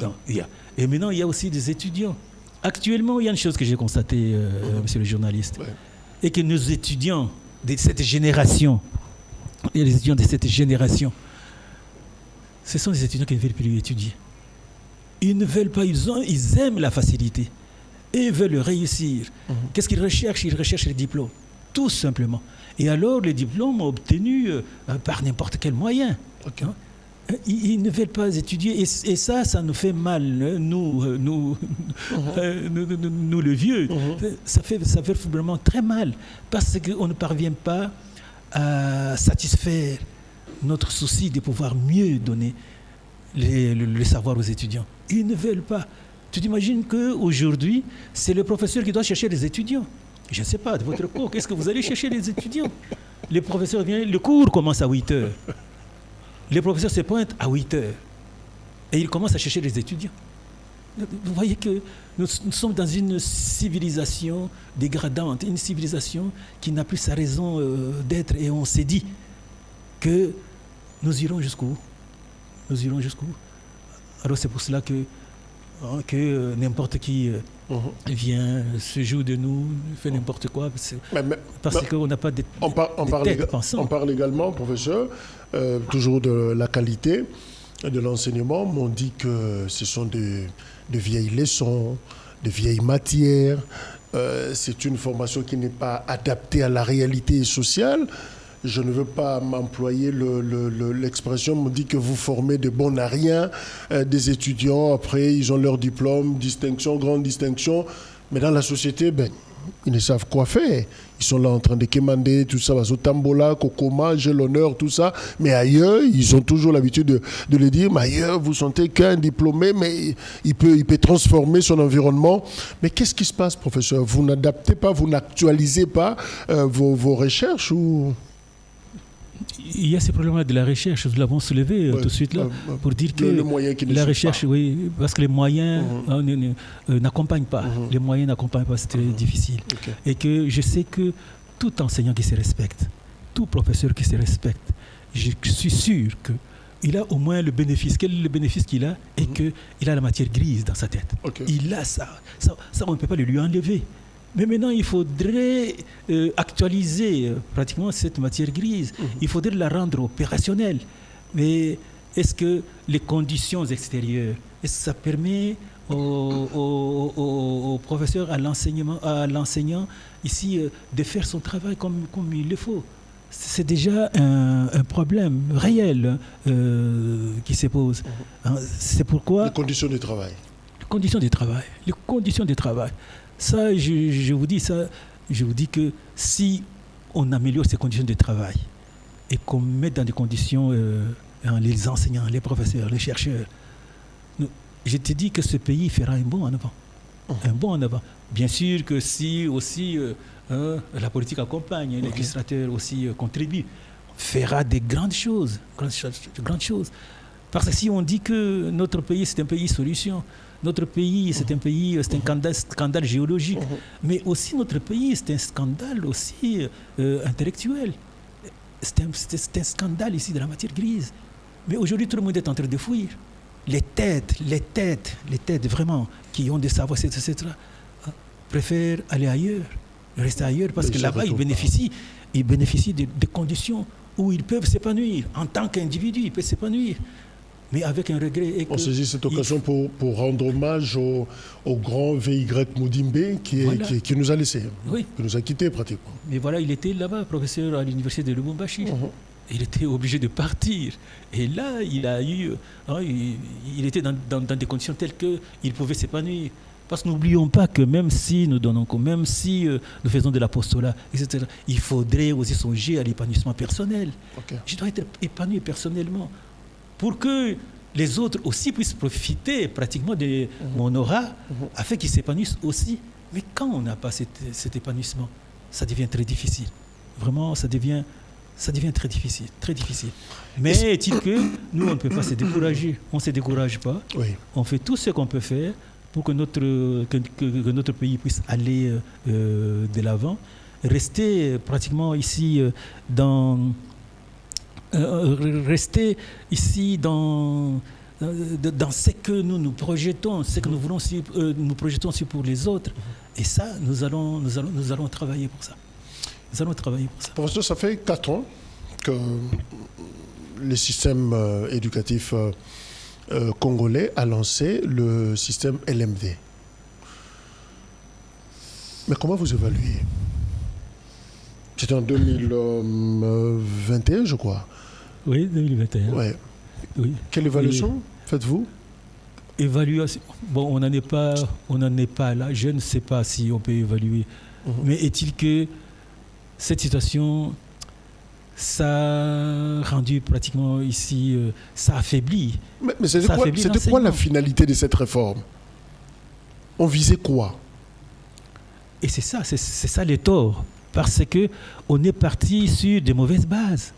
Donc, et maintenant, il y a aussi des étudiants. Actuellement, il y a une chose que j'ai constatée, monsieur le journaliste, et que nos étudiants de cette génération, ce sont des étudiants qui ne veulent plus étudier. Ils ne veulent pas, ils aiment la facilité. Et veulent réussir. Qu'est-ce qu'ils recherchent? Ils recherchent les diplômes, tout simplement. Et alors, les diplômes obtenus par n'importe quel moyen. Okay. Ils ne veulent pas étudier. Et ça nous fait mal, nous le vieux. Ça fait vraiment très mal. Parce qu'on ne parvient pas à satisfaire notre souci de pouvoir mieux donner le savoir aux étudiants. Ils ne veulent pas. Tu t'imagines qu'aujourd'hui, c'est le professeur qui doit chercher les étudiants. Je ne sais pas, de votre cours, qu'est-ce que vous allez chercher les étudiants? Le professeur vient, le cours commence à 8 heures. Le professeur se pointe à 8 heures. Et il commence à chercher les étudiants. Vous voyez que nous sommes dans une civilisation dégradante, une civilisation qui n'a plus sa raison d'être. Et on s'est dit que nous irons jusqu'où? nous irons jusqu'où? Alors c'est pour cela que n'importe qui vient, se joue de nous, fait n'importe quoi, parce qu'on n'a pas de tête pensante. On parle également, professeur, toujours de la qualité de l'enseignement. On dit que ce sont de vieilles leçons, de vieilles matières. C'est une formation qui n'est pas adaptée à la réalité sociale. Je ne veux pas m'employer l'expression, on dit que vous formez de bons à rien, des étudiants, après ils ont leur diplôme, distinction, grande distinction, mais dans la société, ils ne savent quoi faire. Ils sont là en train de quémander, tout ça, Tambola, Kokoma, j'ai l'honneur, tout ça, mais ailleurs, ils ont toujours l'habitude de le dire, mais ailleurs, vous sentez qu'un diplômé, mais il peut transformer son environnement. Mais qu'est-ce qui se passe, professeur? Vous n'adaptez pas, vous n'actualisez pas vos recherches ou... Il y a ces problèmes de la recherche, nous l'avons soulevé tout de suite là, pour dire que la recherche, oui, parce que les moyens n'accompagnent pas. Les moyens n'accompagnent pas, c'est très difficile. Et que je sais que tout enseignant qui se respecte, tout professeur qui se respecte, je suis sûr qu'il a au moins le bénéfice. Quel est le bénéfice qu'il a? Et qu'il a la matière grise dans sa tête. Il a ça. Ça, on ne peut pas le lui enlever. Mais maintenant, il faudrait actualiser pratiquement cette matière grise. Il faudrait la rendre opérationnelle. Mais est-ce que les conditions extérieures, est-ce que ça permet au professeur, à l'enseignant ici de faire son travail comme il le faut? C'est déjà un problème réel qui se pose. C'est pourquoi... Les conditions de travail. Les conditions de travail. Ça, je vous dis que si on améliore ces conditions de travail et qu'on met dans des conditions les enseignants, les professeurs, les chercheurs, je te dis que ce pays fera un bond en avant. Un bond en avant. Bien sûr que si aussi la politique accompagne, les législateurs aussi contribuent, on fera des grandes choses. Parce que si on dit que notre pays c'est un pays solution, notre pays, c'est un pays, c'est un scandale géologique, mais aussi notre pays, c'est un scandale aussi intellectuel. C'est un scandale ici de la matière grise. Mais aujourd'hui, tout le monde est en train de fuir. Les têtes vraiment, qui ont des savoirs, etc., préfèrent aller ailleurs, rester ailleurs, parce que là-bas, ils bénéficient de conditions où ils peuvent s'épanouir. En tant qu'individu, ils peuvent s'épanouir. Mais avec un regret. On saisit cette occasion pour rendre hommage au grand VY Moudimbe qui nous a laissés, qui nous a quittés pratiquement. Mais voilà, il était là-bas, professeur à l'université de Lubumbashi. Il était obligé de partir. Et là, il était dans des conditions telles qu'il pouvait s'épanouir. Parce que n'oublions pas que même si nous donnons, même si nous faisons de l'apostolat, etc., il faudrait aussi songer à l'épanouissement personnel. Je dois être épanoui personnellement, pour que les autres aussi puissent profiter pratiquement de mon aura, afin qu'ils s'épanouissent aussi. Mais quand on n'a pas cet épanouissement, ça devient très difficile. Vraiment, ça devient très difficile, très difficile. Mais est-il que nous, on ne peut pas se décourager. On ne se décourage pas. On fait tout ce qu'on peut faire pour que notre pays puisse aller de l'avant. Rester pratiquement ici rester ici dans ce que nous projetons, ce que nous voulons nous projetons aussi pour les autres. Et ça, nous allons travailler pour ça. Professeur, ça fait 4 ans que le système éducatif congolais a lancé le système LMD. Mais comment vous évaluez? C'était en 2021, je crois. Oui, 2021. Ouais. Oui. Quelle évaluation faites-vous? Évaluation. Bon, on n'en est pas là. Je ne sais pas si on peut évaluer. Mais est-il que cette situation, ça a rendu pratiquement ici, ça affaiblit. Mais c'était quoi la finalité de cette réforme? On visait quoi? Et c'est ça les torts. Parce qu'on est parti sur de mauvaises bases.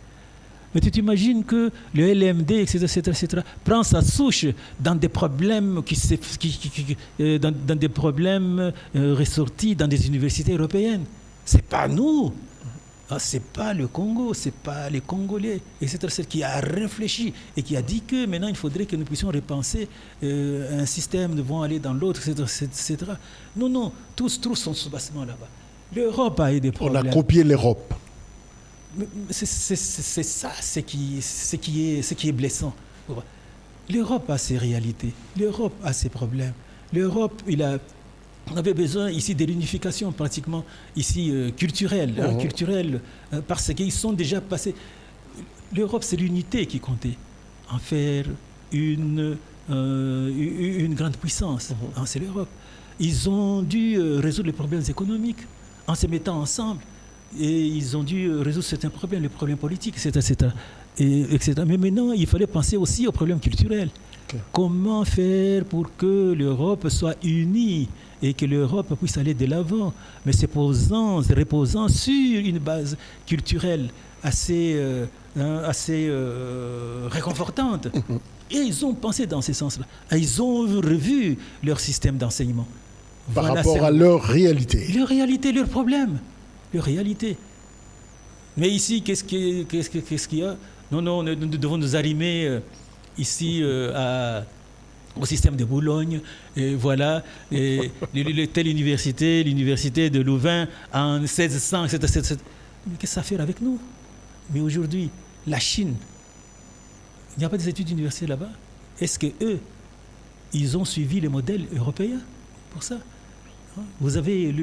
Mais tu t'imagines que le LMD, etc., prend sa souche dans des problèmes dans des problèmes ressortis dans des universités européennes. C'est pas nous. c'est pas le Congo, c'est pas les Congolais, etc. C'est qui a réfléchi et qui a dit que maintenant il faudrait que nous puissions repenser un système, nous devons aller dans l'autre, etc. Non, tous sont sous-bassement là-bas. L'Europe a eu des problèmes. On a copié l'Europe. C'est ça, ce qui est blessant. L'Europe a ses réalités, l'Europe a ses problèmes. L'Europe, on avait besoin ici de l'unification pratiquement ici culturelle, parce qu'ils sont déjà passés. L'Europe, c'est l'unité qui comptait, en faire une grande puissance. C'est l'Europe. Ils ont dû résoudre les problèmes économiques en se mettant ensemble, et ils ont dû résoudre certains problèmes, les problèmes politiques, etc. Mais maintenant, il fallait penser aussi aux problèmes culturels. Okay. Comment faire pour que l'Europe soit unie et que l'Europe puisse aller de l'avant, mais reposant sur une base culturelle assez réconfortante. Et ils ont pensé dans ce sens-là. Ils ont revu leur système d'enseignement. Par rapport à leur réalité. Leur réalité, leurs problèmes. Leur réalité. Mais ici, qu'est-ce qu'il y a ? Non, nous devons nous arrimer ici au système de Boulogne, et voilà, et telle université, l'université de Louvain en 1600, etc. Mais qu'est-ce que ça fait avec nous ? Mais aujourd'hui, la Chine, il n'y a pas des études universitaires là-bas. Est-ce qu'eux, ils ont suivi les modèles européens pour ça ? Vous avez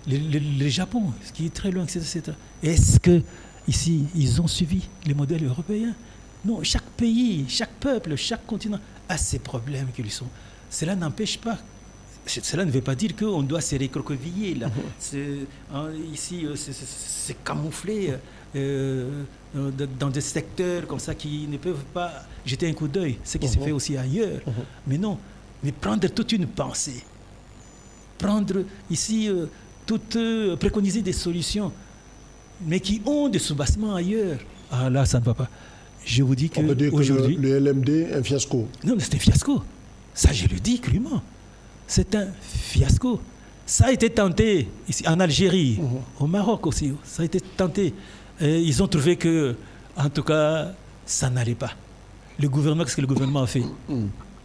le Japon, ce qui est très loin, etc. Est-ce que ici, ils ont suivi les modèles européens ? Non, chaque pays, chaque peuple, chaque continent a ses problèmes qui lui sont. Cela n'empêche pas. Cela ne veut pas dire qu'on doit se récroqueviller là. Ici, c'est camouflé dans des secteurs comme ça qui ne peuvent pas jeter un coup d'œil, ce qui se fait aussi ailleurs. Mais non, mais prendre toute une pensée. Prendre ici préconiser des solutions, mais qui ont des soubassements ailleurs. Ah là, ça ne va pas. Je vous dis qu'aujourd'hui... le LMD, un fiasco. Non, c'est un fiasco. Ça, je le dis crûment. C'est un fiasco. Ça a été tenté ici en Algérie, au Maroc aussi. Ça a été tenté. Et ils ont trouvé que, en tout cas, ça n'allait pas. Le gouvernement, qu'est-ce que le gouvernement a fait ?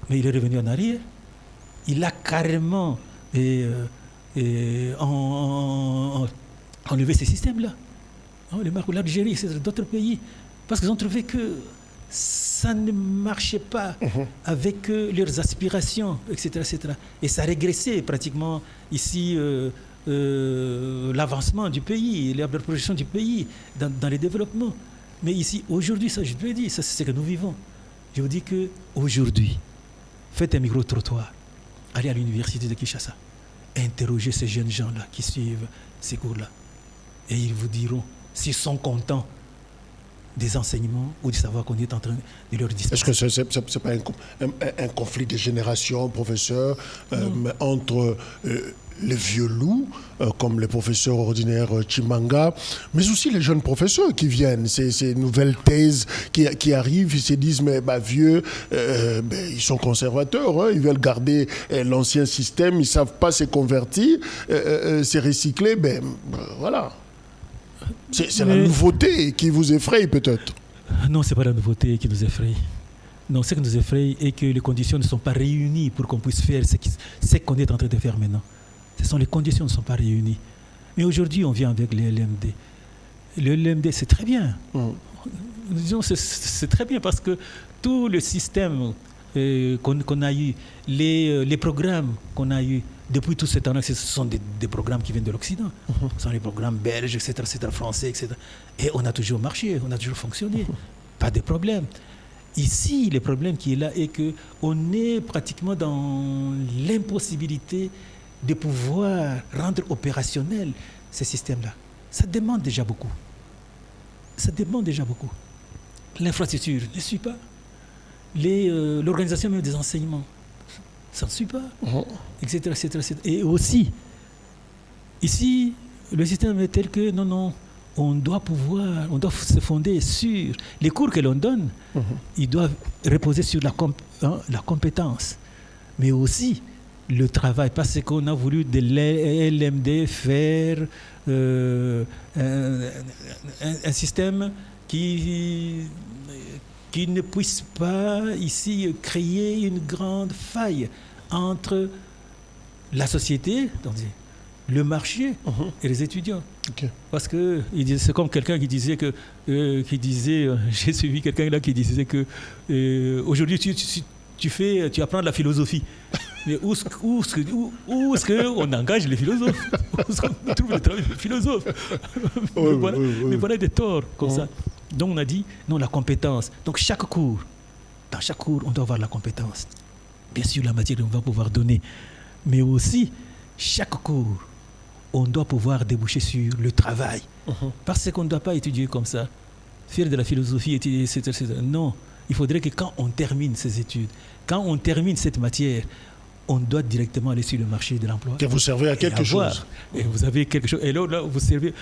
Mais il est revenu en arrière. Il a carrément enlevé ces systèmes-là. Le Maroc, l'Algérie, d'autres pays. Parce qu'ils ont trouvé que ça ne marchait pas avec leurs aspirations, etc. Et ça régressait pratiquement ici l'avancement du pays, la projection du pays dans les développements. Mais ici, aujourd'hui, ça je te le dis, ça c'est ce que nous vivons. Je vous dis qu'aujourd'hui, faites un micro-trottoir, allez à l'université de Kinshasa, interrogez ces jeunes gens-là qui suivent ces cours-là. Et ils vous diront s'ils sont contents des enseignements ou du savoir qu'on est en train de leur dispenser. Est-ce que ce n'est pas un conflit de génération, professeur, entre les vieux loups, comme les professeurs ordinaires Chimanga, mais aussi les jeunes professeurs qui viennent, ces nouvelles thèses qui arrivent, ils se disent, mais vieux, ils sont conservateurs, ils veulent garder l'ancien système, ils ne savent pas se convertir, se recycler, voilà. C'est la nouveauté qui vous effraie peut-être. Non, ce n'est pas la nouveauté qui nous effraie. Non, ce qui nous effraie est que les conditions ne sont pas réunies pour qu'on puisse faire ce qu'on est en train de faire maintenant. Les conditions ne sont pas réunies. Mais aujourd'hui, on vient avec les LMD. Le LMD, c'est très bien. Disons, c'est très bien parce que tout le système qu'on a eu, les programmes qu'on a eu depuis tout ce temps-là, ce sont des programmes qui viennent de l'Occident. Ce sont les programmes belges, etc., français, etc. Et on a toujours marché, on a toujours fonctionné. Pas de problème. Ici, le problème qui est là est qu'on est pratiquement dans l'impossibilité de pouvoir rendre opérationnel ces systèmes-là. Ça demande déjà beaucoup. L'infrastructure ne suit pas. L'organisation même des enseignements, ça ne suit pas, etc. Et aussi, ici, le système est tel que, on doit se fonder sur les cours que l'on donne, ils doivent reposer sur la compétence, mais aussi le travail, parce qu'on a voulu de l'LMD faire un système qui ne puisse pas ici créer une grande faille entre la société, le marché et les étudiants. Okay. Parce que c'est comme quelqu'un qui disait que, j'ai suivi quelqu'un là qui disait que aujourd'hui tu apprends de la philosophie. Mais où est-ce qu'on engage les philosophes? Où est-ce qu'on trouve le travail de philosophe? Mais voilà des torts comme ça. Donc on a dit, non, la compétence. Donc dans chaque cours, on doit avoir la compétence. Bien sûr, la matière, on va pouvoir donner. Mais aussi, chaque cours, on doit pouvoir déboucher sur le travail. Parce qu'on ne doit pas étudier comme ça, faire de la philosophie, étudier, etc. Non, il faudrait que quand on termine ces études, quand on termine cette matière, on doit directement aller sur le marché de l'emploi. Que vous servez à quelque chose. Et vous avez quelque chose. Et là, vous servez,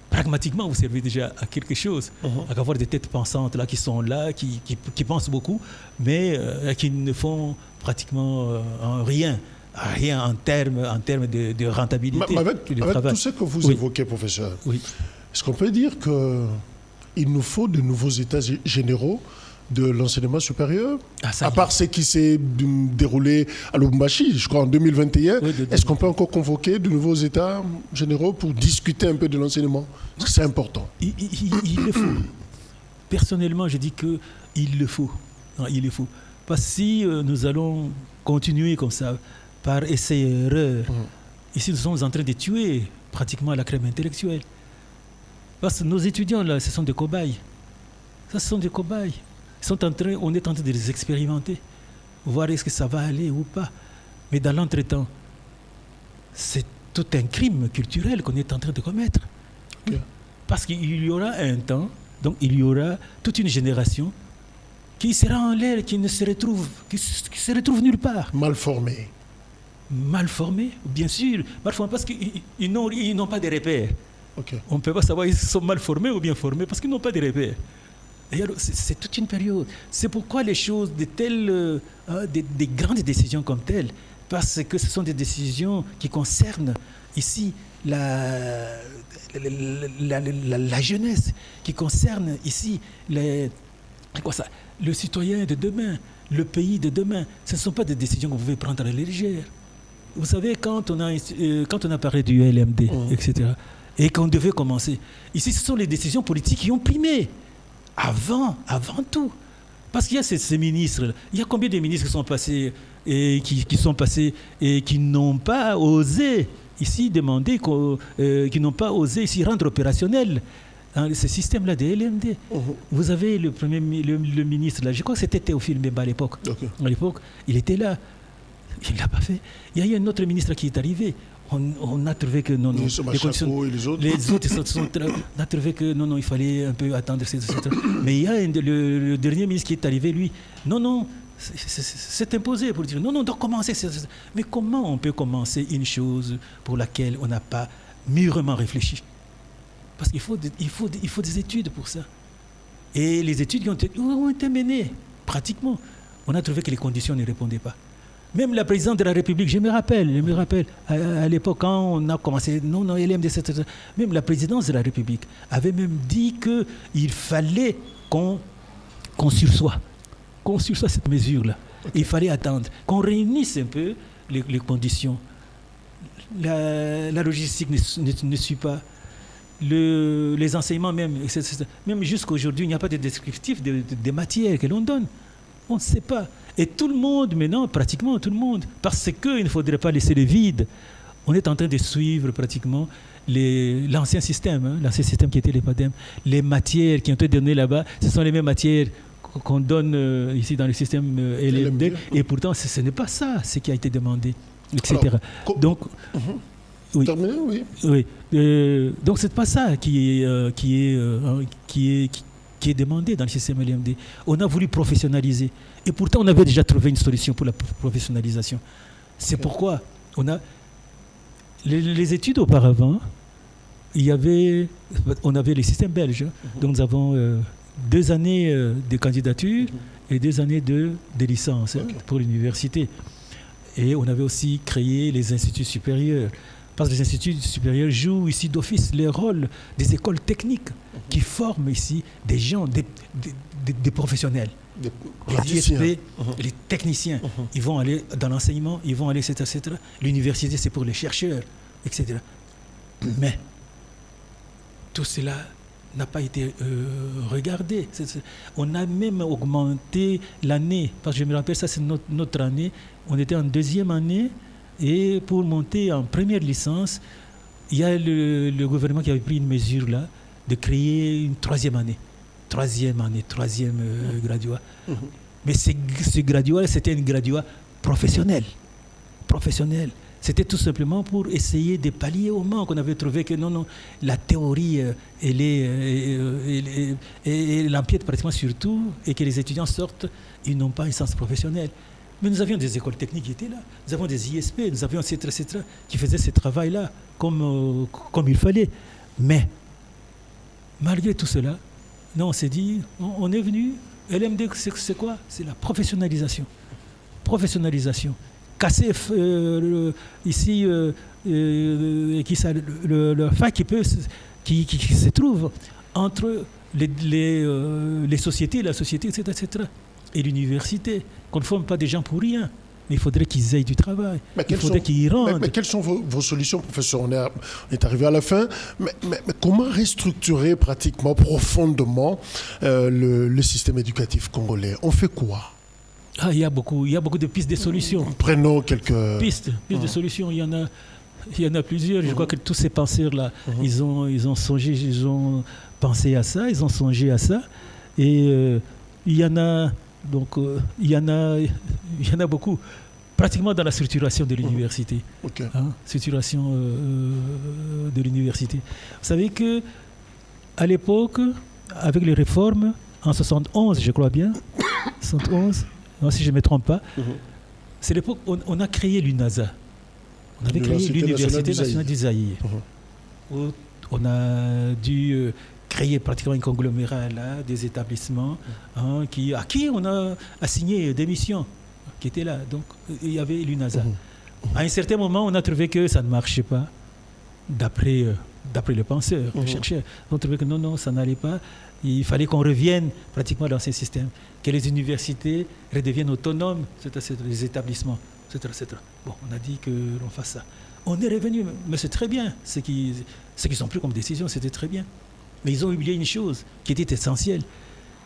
pragmatiquement, vous servez déjà à quelque chose. À avoir des têtes pensantes là, qui sont là, qui pensent beaucoup, mais qui ne font pratiquement rien en termes de rentabilité. Avec tout ce que vous évoquez, professeur, est-ce qu'on peut dire qu'il nous faut de nouveaux états généraux de l'enseignement supérieur, à part ce qui s'est déroulé à Lubumbashi, je crois en 2021, est-ce qu'on peut encore convoquer de nouveaux états généraux pour discuter un peu de l'enseignement? Parce que c'est important. Il le faut. Personnellement, je dis qu'il le faut. Non, il le faut. Parce que si nous allons continuer comme ça, par essai-erreur, ici nous sommes en train de tuer pratiquement la crème intellectuelle. Parce que nos étudiants, là, ce sont des cobayes. Ça, ce sont des cobayes. On est en train de les expérimenter, voir est-ce que ça va aller ou pas. Mais dans l'entretemps, c'est tout un crime culturel qu'on est en train de commettre. Parce qu'il y aura un temps, donc il y aura toute une génération qui sera en l'air, qui se retrouve nulle part. Mal formés. Mal formés, bien sûr. Mal formés parce qu'ils n'ont pas de repères. On ne peut pas savoir s'ils sont mal formés ou bien formés parce qu'ils n'ont pas de repères. Et alors, c'est toute une période. C'est pourquoi les choses des grandes décisions comme telles, parce que ce sont des décisions qui concernent ici la jeunesse, qui concernent ici le citoyen de demain, le pays de demain. Ce ne sont pas des décisions que vous pouvez prendre à la légère. Vous savez, quand on a parlé du LMD, etc., et qu'on devait commencer, ici, ce sont les décisions politiques qui ont primé. Avant tout. Parce qu'il y a ces ministres. Il y a combien de ministres qui sont passés et qui n'ont pas osé ici demander, qui n'ont pas osé ici rendre opérationnel ce système-là de LMD. Vous avez le ministre là, je crois que c'était Théophile Mbemba à l'époque. À l'époque, il était là. Il ne l'a pas fait. Il y a eu un autre ministre qui est arrivé. On a trouvé que non, les conditions, les autres on a trouvé que non, il fallait un peu attendre, etc. Mais il y a le dernier ministre qui est arrivé, lui, non, c'est imposé pour dire non, doit commencer. Mais comment on peut commencer une chose pour laquelle on n'a pas mûrement réfléchi? Parce qu'il faut des études pour ça. Et les études ont été menées, pratiquement. On a trouvé que les conditions ne répondaient pas. Même la présidente de la République, je me rappelle, à l'époque, quand on a commencé, non, LMD, etc., même la présidence de la République avait même dit qu'il fallait qu'on sursoit cette mesure-là. Il fallait attendre, qu'on réunisse un peu les conditions. La logistique ne suit pas. Les enseignements même, etc. Même jusqu'à aujourd'hui, il n'y a pas de descriptif des matières que l'on donne. On ne sait pas. Et tout le monde, maintenant, pratiquement tout le monde, parce qu'il ne faudrait pas laisser le vide. On est en train de suivre pratiquement l'ancien système qui était les PADEM. Les matières qui ont été données là-bas, ce sont les mêmes matières qu'on donne ici dans le système LMD. Et pourtant, ce n'est pas ça ce qui a été demandé, etc. Alors, donc, oui. Terminé, oui. Donc, ce n'est pas ça qui est demandé dans le système LMD. On a voulu professionnaliser. Et pourtant, on avait déjà trouvé une solution pour la professionnalisation. C'est pourquoi on a les études auparavant, on avait les systèmes belges. Donc nous avons 2 années de candidature et 2 années de licence pour l'université. Et on avait aussi créé les instituts supérieurs. Parce que les instituts supérieurs jouent ici d'office le rôle des écoles techniques qui forment ici des gens, des professionnels. Les ISP, les techniciens, ils vont aller dans l'enseignement, ils vont aller, etc. L'université, c'est pour les chercheurs, etc. Mais tout cela n'a pas été regardé. On a même augmenté l'année, parce que je me rappelle, ça c'est notre année, on était en deuxième année, et pour monter en première licence, il y a le gouvernement qui avait pris une mesure là, de créer une troisième graduat. Mais ce graduat, c'était un graduat professionnel. C'était tout simplement pour essayer de pallier au manque. On avait trouvé que non, la théorie, elle l'empiète pratiquement sur tout, et que les étudiants sortent, ils n'ont pas un sens professionnel. Mais nous avions des écoles techniques qui étaient là, nous avions des ISP, nous avions etc. qui faisaient ce travail-là comme il fallait. Mais, malgré tout cela, non, on s'est dit, on est venu, LMD, c'est quoi? C'est la professionnalisation. Casser ici, le fac qui se trouve entre les sociétés, la société, etc. et l'université, qu'on ne forme pas des gens pour rien. Mais il faudrait qu'ils aient du travail. Il faudrait qu'ils y rendent. Mais quelles sont vos solutions, professeur? On est arrivé à la fin. Mais comment restructurer pratiquement, profondément, le système éducatif congolais? On fait quoi? Il y a beaucoup de pistes de solutions. Prenons quelques pistes de solutions. Il y en a plusieurs. Je crois que tous ces penseurs-là, ils ont songé, ils ont pensé à ça, ils ont songé à ça. Et il y en a beaucoup, pratiquement dans la structuration de l'université. Structuration de l'université. Vous savez que à l'époque, avec les réformes, en 71, je crois bien, 71, non, si je ne me trompe pas, c'est l'époque où on a créé l'UNASA. On avait créé l'Université nationale du Zaïre. Où on a dû créer pratiquement un conglomérat là, des établissements à qui on a assigné des missions qui étaient là. Donc, il y avait l'UNASA. À un certain moment, on a trouvé que ça ne marchait pas, d'après les penseurs, les chercheurs. On a trouvé que non, ça n'allait pas. Il fallait qu'on revienne pratiquement dans ces systèmes, que les universités redeviennent autonomes, les établissements, etc. Bon, on a dit qu'on fasse ça. On est revenu, mais c'est très bien. Ce qu'ils ont pris comme décision, c'était très bien. Mais ils ont oublié une chose qui était essentielle.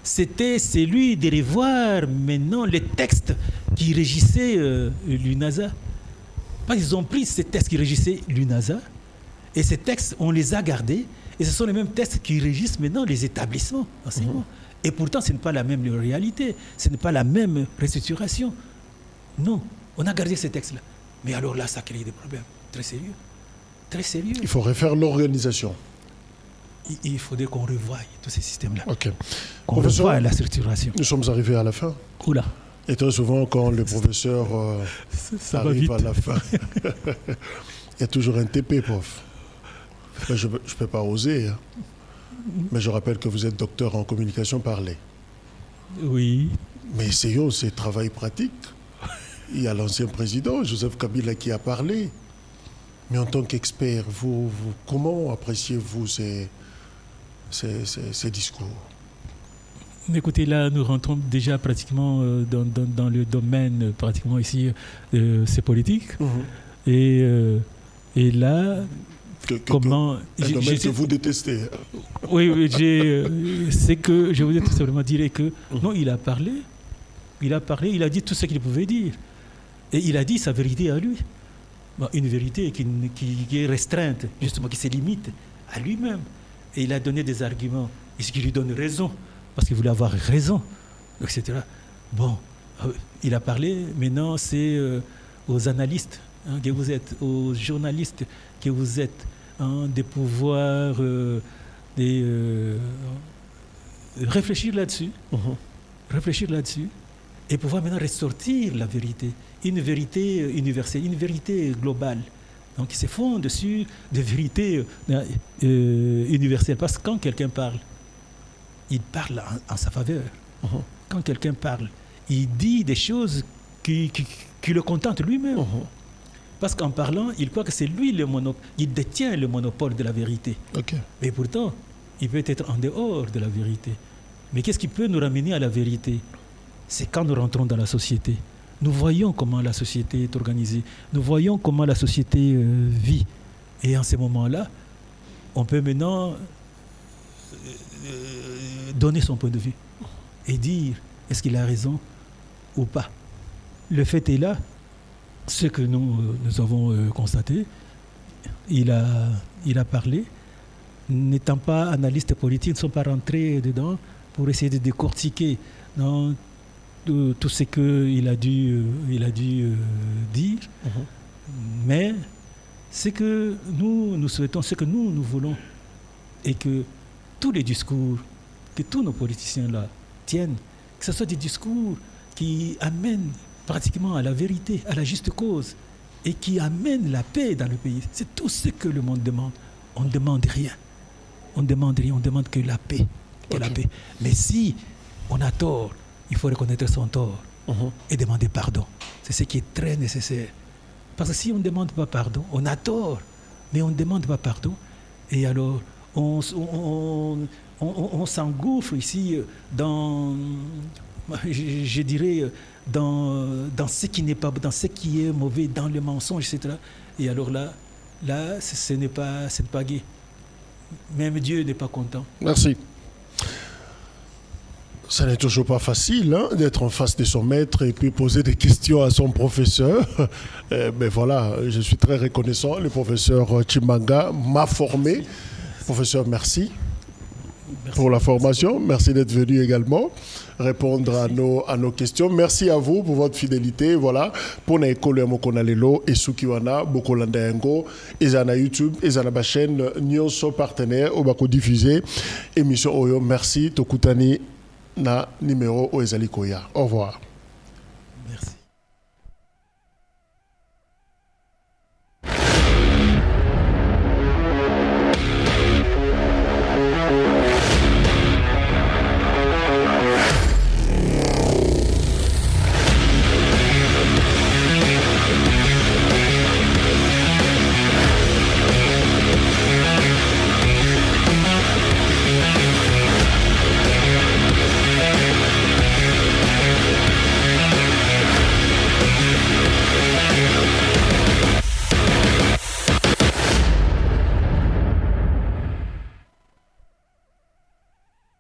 C'était celui de revoir maintenant les textes qui régissaient l'UNASA. Parce qu'ils ont pris ces textes qui régissaient l'UNASA, et ces textes, on les a gardés, et ce sont les mêmes textes qui régissent maintenant les établissements d'enseignement. Et pourtant, ce n'est pas la même réalité, ce n'est pas la même restructuration. Non, on a gardé ces textes-là. Mais alors là, ça crée des problèmes très sérieux. Très sérieux. Il faut refaire l'organisation. Il faudrait qu'on revoie tous ces systèmes-là. Ok. Qu'on revoie la structuration. Nous sommes arrivés à la fin. Oula. Et très souvent, quand le professeur arrive à la fin, il y a toujours un TP, prof. Je ne peux pas oser. Hein. Mais je rappelle que vous êtes docteur en communication parlée. Oui. Mais essayons ces travail pratique. Il y a l'ancien président, Joseph Kabila, qui a parlé. Mais en tant qu'expert, vous, comment appréciez-vous ces discours? Écoutez, là, nous rentrons déjà pratiquement dans le domaine, pratiquement ici, c'est politique. Et là, comment... Un domaine que vous détestez. Oui, c'est que je voudrais tout simplement dire que, non, il a parlé, il a dit tout ce qu'il pouvait dire. Et il a dit sa vérité à lui. Bon, une vérité qui est restreinte, justement, qui se limite à lui-même. Et il a donné des arguments, et ce qui lui donne raison, parce qu'il voulait avoir raison, etc. Bon, il a parlé, maintenant c'est aux analystes que vous êtes, aux journalistes que vous êtes, de pouvoir réfléchir là-dessus, et pouvoir maintenant ressortir la vérité, une vérité universelle, une vérité globale. Donc il se fonde dessus des vérités universelles. Parce que quand quelqu'un parle, il parle en sa faveur. Quand quelqu'un parle, il dit des choses que qui le contente lui-même. Parce qu'en parlant, il croit que c'est lui il détient le monopole de la vérité. Et pourtant, il peut être en dehors de la vérité. Mais qu'est-ce qui peut nous ramener à la vérité? C'est quand nous rentrons dans la société. Nous voyons comment la société est organisée. Nous voyons comment la société vit. Et en ces moments-là, on peut maintenant donner son point de vue et dire est-ce qu'il a raison ou pas. Le fait est là. Ce que nous avons constaté, il a parlé. N'étant pas analystes politiques, ne sont pas rentrés dedans pour essayer de décortiquer tout ce qu'il a dû dire. Mais ce que nous souhaitons, ce que nous voulons, et que tous les discours que tous nos politiciens là tiennent, que ce soit des discours qui amènent pratiquement à la vérité, à la juste cause, et qui amènent la paix dans le pays. C'est tout ce que le monde demande. On ne demande rien. On ne demande rien, on demande que la paix. La paix. Mais si on a tort, il faut reconnaître son tort et demander pardon. C'est ce qui est très nécessaire. Parce que si on ne demande pas pardon, on a tort, mais on ne demande pas pardon, et alors on s'engouffre ici dans, je dirais, dans ce qui n'est pas, dans ce qui est mauvais, dans le mensonge, etc. Et alors là, ce n'est pas gai. Même Dieu n'est pas content. Merci. Ça n'est toujours pas facile d'être en face de son maître et puis poser des questions à son professeur. Mais voilà, je suis très reconnaissant. Le professeur Chimanga m'a formé. Professeur, merci pour la formation. Merci d'être venu également répondre à nos questions. Merci à vous pour votre fidélité. Voilà, pour na école ya mokonalelo et sukiwana bokolanda yango ezana YouTube, ezana ba chaîne nyonso partenaire au bako diffuser émission oyo. Merci tokutani na numéro oezali koya. Au revoir.